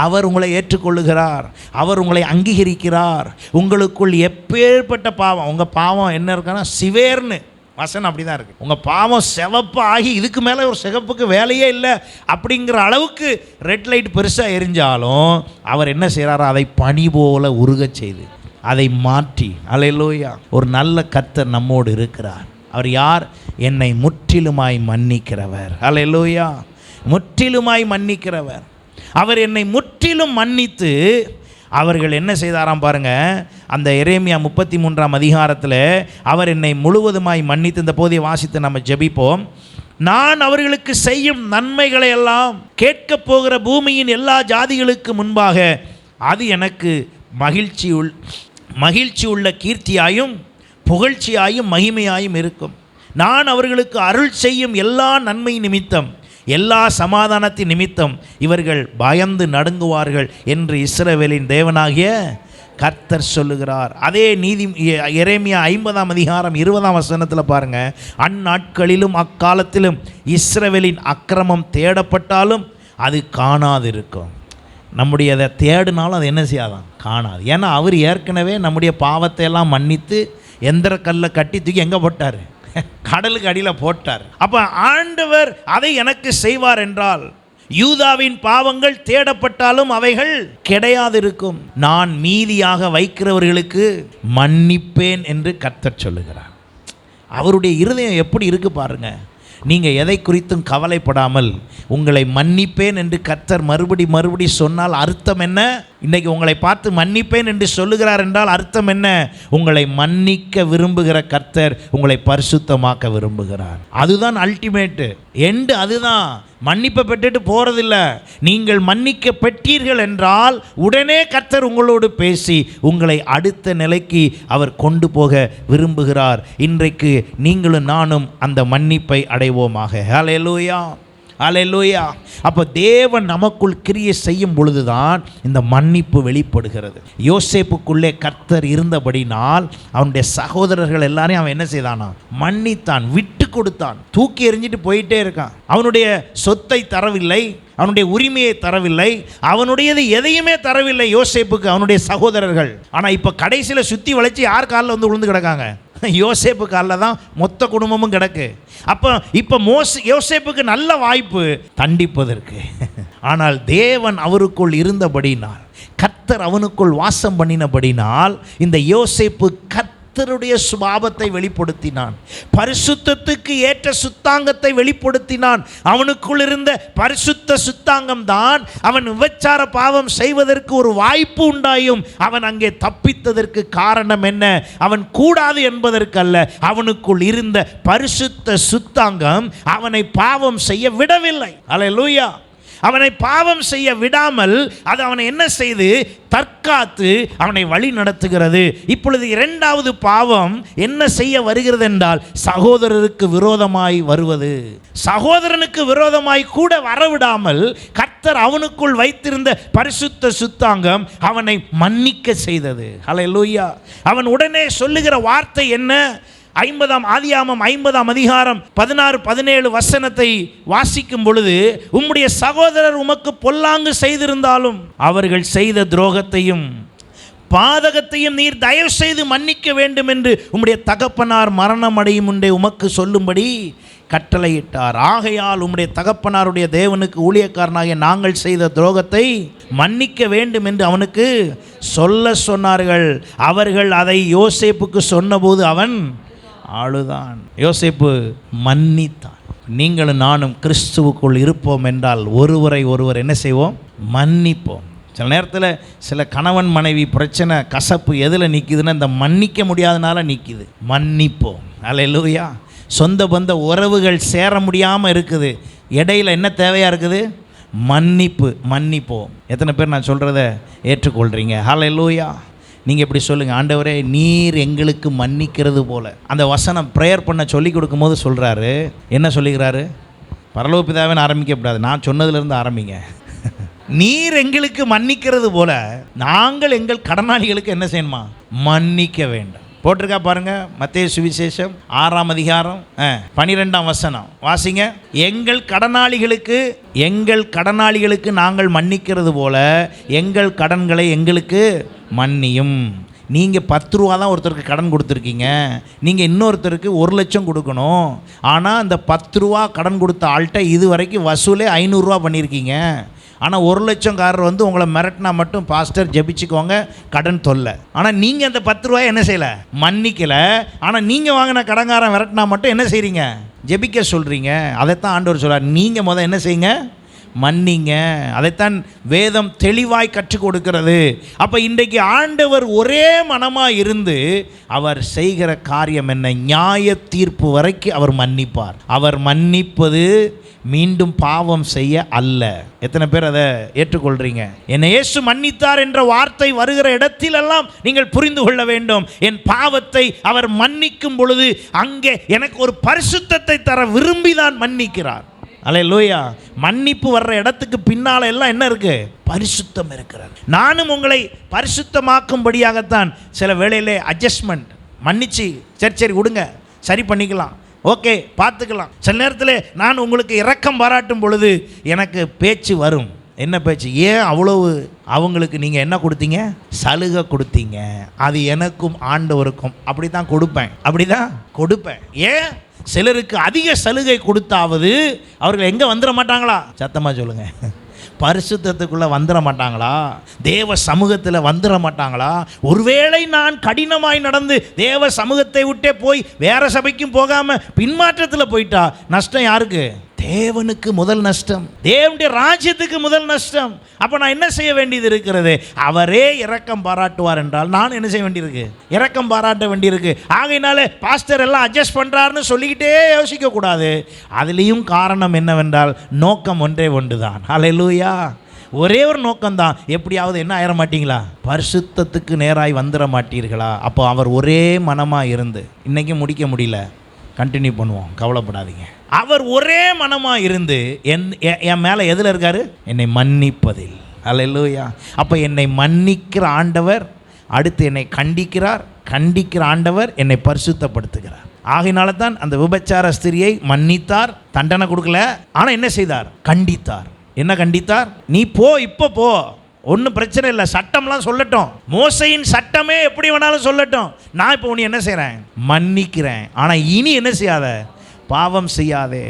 அவர் உங்களை ஏற்றுக்கொள்ளுகிறார், அவர் உங்களை அங்கீகரிக்கிறார். உங்களுக்குள் எப்பேற்பட்ட பாவம், உங்கள் பாவம் என்ன இருக்குன்னா சிவேர்னு வசனம் அப்படி தான் இருக்குது. உங்கள் பாவம் சிவப்பு ஆகி இதுக்கு மேலே ஒரு சிகப்புக்கு வேலையே இல்லை அப்படிங்கிற அளவுக்கு ரெட் லைட் பெருசாக எரிஞ்சாலும் அவர் என்ன செய்கிறாரோ அதை பனி போல உருகச் செய்து அதை மாற்றி, ஹல்லேலூயா, ஒரு நல்ல கர்த்தர் நம்மோடு இருக்கிறார். அவர் யார்? என்னை முற்றிலுமாய் மன்னிக்கிறவர். ஹல்லேலூயா. முற்றிலுமாய் மன்னிக்கிறவர். அவர் என்னை முற்றிலும் மன்னித்து அவர்கள் என்ன செய்தாராம் பாருங்க. அந்த எரேமியா 33ஆம் அதிகாரத்தில் அவர் என்னை முழுவதுமாய் மன்னித்து, இந்த போதிய வாசித்து நம்ம ஜெபிப்போம். நான் அவர்களுக்கு செய்யும் நன்மைகளை எல்லாம் கேட்கப் போகிற பூமியின் எல்லா ஜாதிகளுக்கு முன்பாக அது எனக்கு மகிழ்ச்சி உள்ள கீர்த்தியாயும் புகழ்ச்சியாயும் மகிமையாயும் இருக்கும். நான் அவர்களுக்கு அருள் செய்யும் எல்லா நன்மை நிமித்தம், எல்லா சமாதானத்தின் நிமித்தம் இவர்கள் பயந்து நடுங்குவார்கள் என்று இஸ்ரவேலின் தேவனாகிய கர்த்தர் சொல்லுகிறார். அதே எரேமியா 50ஆம் அதிகாரம் 20ஆம் வசனத்தில் பாருங்க. அந்நாட்களிலும் அக்காலத்திலும் இஸ்ரவேலின் அக்கிரமம் தேடப்பட்டாலும் அது காணாதிருக்கும். நம்முடைய அதை தேடினாலும் அது என்ன செய்யாதான், காணாது. ஏன்னா அவர் ஏற்கனவே நம்முடைய பாவத்தை எல்லாம் மன்னித்து எந்திர கல்லை கட்டி தூக்கி எங்கே போட்டார்? கடலுக்கு அடியில் போட்டார். அப்போ ஆண்டவர் அதை எனக்கு செய்வார் என்றால் யூதாவின் பாவங்கள் தேடப்பட்டாலும் அவைகள் கிடையாதிருக்கும். நான் மீதியாக வைக்கிறவர்களுக்கு மன்னிப்பேன் என்று கர்த்தர் சொல்லுகிறார். அவருடைய இருதயம் எப்படி இருக்கு பாருங்க. நீங்கள் எதை குறித்தும் கவலைப்படாமல் உங்களை மன்னிப்பேன் என்று கர்த்தர் மறுபடி சொன்னால் அர்த்தம் என்ன? இன்றைக்கி உங்களை பார்த்து மன்னிப்பேன் என்று சொல்லுகிறார் என்றால் அர்த்தம் என்ன? உங்களை மன்னிக்க விரும்புகிற கர்த்தர் உங்களை பரிசுத்தமாக்க விரும்புகிறார். அதுதான் அல்டிமேட்டு எண்டு. அதுதான் மன்னிப்பை பெற்றுட்டு போகிறதில்ல. நீங்கள் மன்னிக்க பெற்றீர்கள் என்றால் உடனே கர்த்தர் உங்களோடு பேசி உங்களை அடுத்த நிலைக்கு அவர் கொண்டு போக விரும்புகிறார். இன்றைக்கு நீங்களும் நானும் அந்த மன்னிப்பை அடைவோமாக. ஹல்லேலூயா, ஹல்லேலூயா. அப்போ தேவன் நமக்குள் கிரியை செய்யும் பொழுதுதான் இந்த மன்னிப்பு வெளிப்படுகிறது. யோசேப்புக்குள்ளே கர்த்தர் இருந்தபடினால் அவனுடைய சகோதரர்கள் எல்லாரையும் அவன் என்ன செய்தானா? மன்னித்தான், விட்டு கொடுத்தான். தூக்கி எறிஞ்சிட்டு போயிட்டே இருக்கான். அவனுடைய சொத்தை தரவில்லை, அவனுடைய உரிமையை தரவில்லை, அவனுடையது எதையுமே தரவில்லை யோசேப்புக்கு அவனுடைய சகோதரர்கள். ஆனால் இப்போ கடைசியில் சுற்றி வளைச்சி யார் காலில் வந்து விழுந்து கிடக்காங்க? யோசேப்பு காலில் தான் மொத்த குடும்பமும் கிடக்கு. அப்போ இப்போ யோசேப்புக்கு நல்ல வாய்ப்பு தண்டிப்பதற்கு. ஆனால் தேவன் அவருக்குள் இருந்தபடினால், கர்த்தர் அவனுக்குள் வாசம் பண்ணினபடினால் இந்த யோசேப்பு கர்த்தருடைய சுபாவத்தை வெளிப்படுத்தினான். பரிசுத்தத்துக்கு ஏற்ற சுத்தாங்கத்தை வெளிப்படுத்தினான். அவனுக்குள் இருந்த பரிசுத்த சுத்தாங்கம் தான் அவன் விபச்சார பாவம் செய்வதற்கு ஒரு வாய்ப்பு உண்டாயும் அவன் அங்கே தப்பித்ததற்கு காரணம் என்ன? அவன் கூடாது என்பதற்கல்ல, அவனுக்குள் இருந்த பரிசுத்த சுத்தாங்கம் அவனை பாவம் செய்ய விடவில்லை. அல்லேலூயா. அவனை பாவம் செய்ய விடாமல் அது அவனை என்ன செய்து தற்காத்து அவனை வழி நடத்துகிறது. இப்பொழுது இரண்டாவது பாவம் என்ன செய்ய வருகிறது என்றால் சகோதரருக்கு விரோதமாய் வருவது. சகோதரனுக்கு விரோதமாய் கூட வரவிடாமல் கர்த்தர் அவனுக்குள் வைத்திருந்த பரிசுத்த சுத்தாங்கம் அவனை மன்னிக்க செய்தது. ஹல்லேலூயா. அவன் உடனே சொல்லுகிற வார்த்தை என்ன? ஆதியாகமம் 50ஆம் அதிகாரம் 16-17 வசனத்தை வாசிக்கும் பொழுது, உம்முடைய சகோதரர் உமக்கு பொல்லாங்கு செய்திருந்தாலும் அவர்கள் செய்த துரோகத்தையும் பாதகத்தையும் நீர் தயவு செய்து மன்னிக்க வேண்டும் என்று உம்முடைய தகப்பனார் மரணம் அடையும் முன்பே உமக்கு சொல்லும்படி கட்டளையிட்டார். ஆகையால் உம்முடைய தகப்பனாருடைய தேவனுக்கு ஊழியக்காரனாகிய நாங்கள் செய்த துரோகத்தை மன்னிக்க வேண்டும் என்று அவனுக்கு சொல்ல சொன்னார்கள். அவர்கள் அதை யோசேப்புக்கு சொன்னபோது அவன் ஆளுதான். யோசேப்பு மன்னித்தான். நீங்களும் நானும் கிறிஸ்துவுக்குள் இருப்போம் என்றால் ஒருவரை ஒருவர் என்ன செய்வோம்? மன்னிப்போம். சில நேரத்தில் சில கணவன் மனைவி பிரச்சனை கசப்பு எதில் நிற்கிதுன்னா இந்த மன்னிக்க முடியாதனால நிற்கிது. மன்னிப்போம். அல்லேலூயா. சொந்த பந்த உறவுகள் சேர முடியாமல் இருக்குது. இடையில் என்ன தேவையாக இருக்குது? மன்னிப்போம். எத்தனை பேர் நான் சொல்கிறத ஏற்றுக்கொள்கிறீங்க? அல்லேலூயா. நீங்கள் எப்படி சொல்லுங்கள், ஆண்டவரே நீர் எங்களுக்கு மன்னிக்கிறது போல. அந்த வசனம் ப்ரேயர் பண்ண சொல்லி கொடுக்கும்போது சொல்கிறாரு, என்ன சொல்லிக்கிறாரு? பரலோக பிதாவேன்னு ஆரம்பிக்கப்படாது, நான் சொன்னதுலேருந்து ஆரம்பிங்க. நீர் எங்களுக்கு மன்னிக்கிறது போல நாங்கள் எங்கள் கடனாளிகளுக்கு என்ன செய்யணுமா? மன்னிக்க வேண்டும். போட்டிருக்கா பாருங்க, மத்தேயு சுவிசேஷம் 6ஆம் அதிகாரம் 12ஆம் வசனம் வாசிங்க. எங்கள் கடனாளிகளுக்கு நாங்கள் மன்னிக்கிறது போல எங்கள் கடன்களை எங்களுக்கு மன்னியும். நீங்கள் 10 ரூபா தான் ஒருத்தருக்கு கடன் கொடுத்துருக்கீங்க, நீங்கள் இன்னொருத்தருக்கு 1 லட்சம் கொடுக்கணும். ஆனால் அந்த 10 ரூபா கடன் கொடுத்த ஆள்கிட்ட இது வரைக்கும் வசூலே 500 ரூபா பண்ணியிருக்கீங்க. ஆனால் 1 லட்சம்காரர் உங்களை மிரட்டினா மட்டும் பாஸ்டர் ஜெபிச்சுக்கோங்க கடன் தொல்லை. ஆனால் நீங்கள் அந்த 10 ரூபாய் என்ன செய்யலை? மன்னிக்கலை. ஆனால் நீங்கள் வாங்கின கடன்காரன் மிரட்டினா மட்டும் என்ன செய்கிறீங்க? ஜெபிக்க சொல்கிறீங்க. அதைத்தான் ஆண்டவர் சொல்கிறார், நீங்கள் என்ன செய்யுங்க? மன்னிங்க. அதைத்தான் வேதம் தெளிவாய் கற்றுக் கொடுக்கிறது. அப்போ இன்றைக்கு ஆண்டவர் ஒரே மனமாக இருந்து அவர் செய்கிற காரியம் என்ன? நியாய தீர்ப்பு வரைக்கும் அவர் மன்னிப்பார். அவர் மன்னிப்பது மீண்டும் பாவம் செய்ய அல்ல. எத்தனை பேர் அதை ஏற்றுக்கொள்றீங்க? என்னை இயேசு மன்னித்தார் என்ற வார்த்தை வருகிற இடத்திலெல்லாம் நீங்கள் புரிந்து கொள்ள வேண்டும், என் பாவத்தை அவர் மன்னிக்கும் பொழுது அங்கே எனக்கு ஒரு பரிசுத்தத்தை தர விரும்பிதான் மன்னிக்கிறார். அல்லேலூயா. மன்னிப்பு வர்ற இடத்துக்கு பின்னால் எல்லாம் என்ன இருக்கு? பரிசுத்தம் இருக்கிறது. நானும் உங்களை பரிசுத்தமாக்கும்படியாகத்தான் சில வேளையிலே அட்ஜஸ்ட்மெண்ட் மன்னிச்சு சரி விடுங்க, சரி பண்ணிக்கலாம், ஓகே பார்த்துக்கலாம். சில நேரத்தில் நான் உங்களுக்கு இரக்கம் பாராட்டும் பொழுது எனக்கு பேச்சு வரும். என்ன பேச்சு? ஏன் அவ்வளவு அவங்களுக்கு நீங்கள் என்ன கொடுத்தீங்க? சலுகை கொடுத்தீங்க. அது எனக்கும் ஆண்டவருக்கும் அப்படி தான் கொடுப்பேன். ஏன் சிலருக்கு அதிக சலுகை கொடுத்தாவது அவர்கள் எங்கே வந்துட மாட்டாங்களா? சத்தமாக சொல்லுங்கள். பரிசுத்தத்துக்குள்ளே வந்துட மாட்டாங்களா? தேவ சமூகத்தில் வந்துட மாட்டாங்களா? ஒருவேளை நான் கடினமாய் நடந்து தேவ சமூகத்தை விட்டே போய் வேற சபைக்கும் போகாமல் பின்மாற்றத்தில் போயிட்டா நஷ்டம் யாருக்கு? தேவனுக்கு முதல் நஷ்டம், தேவனுடைய ராஜ்யத்துக்கு முதல் நஷ்டம். அப்போ நான் என்ன செய்ய வேண்டியது இருக்கிறது? அவரே இரக்கம் பாராட்டுவார் என்றால் நான் என்ன செய்ய வேண்டியிருக்கு? இரக்கம் பாராட்ட வேண்டியிருக்கு. ஆகையினால பாஸ்டர் எல்லாம் அட்ஜஸ்ட் பண்ணுறாருன்னு சொல்லிக்கிட்டே யோசிக்க கூடாது. அதுலேயும் காரணம் என்னவென்றால் நோக்கம் ஒன்றே ஒன்றுதான். அல்லேலூயா. ஒரே ஒரு நோக்கம்தான். எப்படியாவது என்ன ஆயிட மாட்டீங்களா? பரிசுத்தத்துக்கு நேராய் வந்துட மாட்டீர்களா? அப்போ அவர் ஒரே மனமாக இருந்து, இன்றைக்கும் முடிக்க முடியல, கண்டினியூ பண்ணுவோம், கவலைப்படாதீங்க. அவர் ஒரே மனமாக இருந்து என் மேலே எதில் இருக்காரு? என்னை மன்னிப்பதில். அல்லேலூயா. அப்போ என்னை மன்னிக்கிற ஆண்டவர் அடுத்து என்னை கண்டிக்கிற ஆண்டவர் என்னை பரிசுத்தப்படுத்துகிறார். ஆகையினால தான் அந்த விபச்சார ஸ்திரியை மன்னித்தார், தண்டனை கொடுக்கல. ஆனால் என்ன செய்தார்? கண்டித்தார். என்ன கண்டித்தார்? நீ போ, இப்போ போ, ஒன்றும் பிரச்சனை இல்லை, சட்டம்லாம் சொல்லட்டும், மோசையின் சட்டமே எப்படி வேணாலும் சொல்லட்டும், நான் இப்போ உன்னை என்ன செய்கிறேன்? மன்னிக்கிறேன். ஆனால் இனி என்ன செய்யாத? பாவம் செய்யாதே.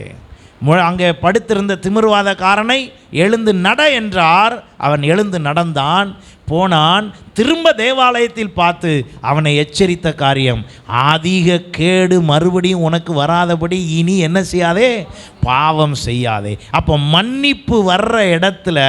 அங்கே படுத்திருந்த திமிர்வாதக்காரனை எழுந்து நட என்றார். அவன் எழுந்து நடந்தான். போனான். திரும்ப தேவாலயத்தில் பார்த்து அவனை எச்சரித்த காரியம், அதிக கேடு மறுபடியும் உனக்கு வராதபடி இனி என்ன செய்யாதே, பாவம் செய்யாதே. அப்போ மன்னிப்பு வர்ற இடத்துல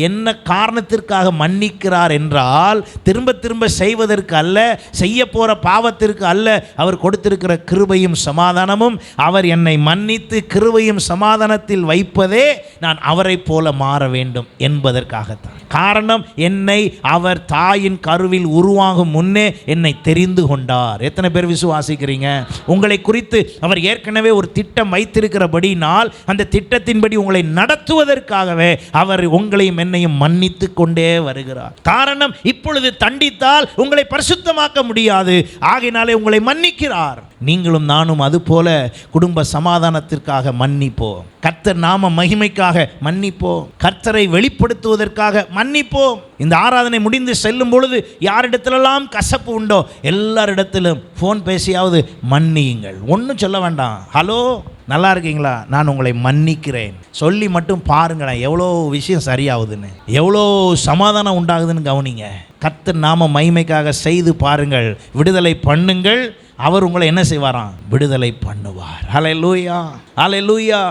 என்ன காரணத்திற்காக மன்னிக்கிறார் என்றால், திரும்ப திரும்ப செய்வதற்கு அல்ல, செய்ய போகிற பாவத்திற்கு அல்ல. அவர் கொடுத்திருக்கிற கிருபையும் சமாதானமும், அவர் என்னை மன்னித்து கிருபையும் சமாதானத்தில் வைப்பதே நான் அவரை போல மாற வேண்டும் என்பதற்காகத்தான். காரணம், என்னை அவர் தாயின் கருவில் உருவாகும் முன்னே என்னை தெரிந்து கொண்டார். எத்தனை பேர் விசுவாசிக்கிறீங்க? உங்களை குறித்து அவர் ஏற்கனவே ஒரு திட்டம் வைத்திருக்கிறபடினால் அந்த திட்டத்தின்படி உங்களை நடத்துவதற்காகவே அவர் உங்களையும் என்னையும் மன்னித்து கொண்டே வருகிறார். காரணம், இப்பொழுது தண்டித்தால் உங்களை பரிசுத்தமாக்க முடியாது, ஆகையினாலே உங்களை மன்னிக்கிறார். நீங்களும் நானும் அதுபோல குடும்ப சமாதானத்திற்காக மன்னிப்போம், கர்த்தர் நாம மகிமைக்காக மன்னிப்போம், கர்த்தரை வெளிப்படுத்துவதற்காக மன்னிப்போம். இந்த ஆராதனை முடிந்து செல்லும் பொழுது யாரிடத்திலெல்லாம் கசப்பு உண்டோ எல்லாரிடத்திலும் ஃபோன் பேசியாவது மன்னியுங்கள். ஒன்றும் சொல்ல வேண்டாம், ஹலோ நல்லா இருக்கீங்களா, நான் உங்களை மன்னிக்கிறேன் சொல்லி மட்டும் பாருங்களேன், எவ்வளோ விஷயம் சரியாகுதுன்னு, எவ்வளோ சமாதானம் உண்டாகுதுன்னு கவனிங்க. கர்த்தர் நாம மகிமைக்காக செய்து பாருங்கள், விடுதலை பண்ணுங்கள், அவர் உங்களை என்ன செய்வாராம், விடுதலை பண்ணுவார். ஹல்லேலூயா, ஹல்லேலூயா.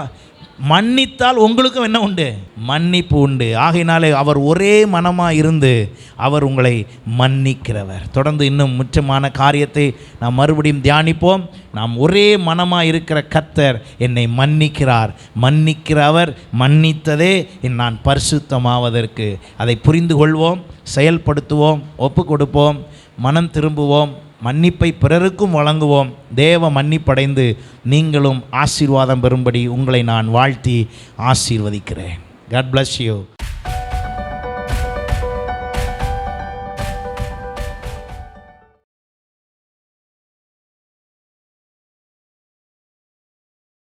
மன்னித்தால் உங்களுக்கும் என்ன உண்டு, மன்னிப்பு உண்டு. ஆகையினாலே அவர் ஒரே மனமாக இருந்து அவர் உங்களை மன்னிக்கிறவர். தொடர்ந்து இன்னும் முக்கியமான காரியத்தை நாம் மறுபடியும் தியானிப்போம். நாம் ஒரே மனமாக இருக்கிற கர்த்தர் என்னை மன்னிக்கிறார், மன்னிக்கிறவர் மன்னித்ததே நான் பரிசுத்தமாவதற்கு. அதை புரிந்து கொள்வோம், செயல்படுத்துவோம், ஒப்பு கொடுப்போம், மனம் திரும்புவோம், மன்னிப்பை பிறருக்கும் வழங்குவோம். தேவ மன்னிப்படைந்து நீங்களும் ஆசீர்வாதம் பெறும்படி உங்களை நான் வாழ்த்தி ஆசீர்வதிக்கிறேன். God bless you.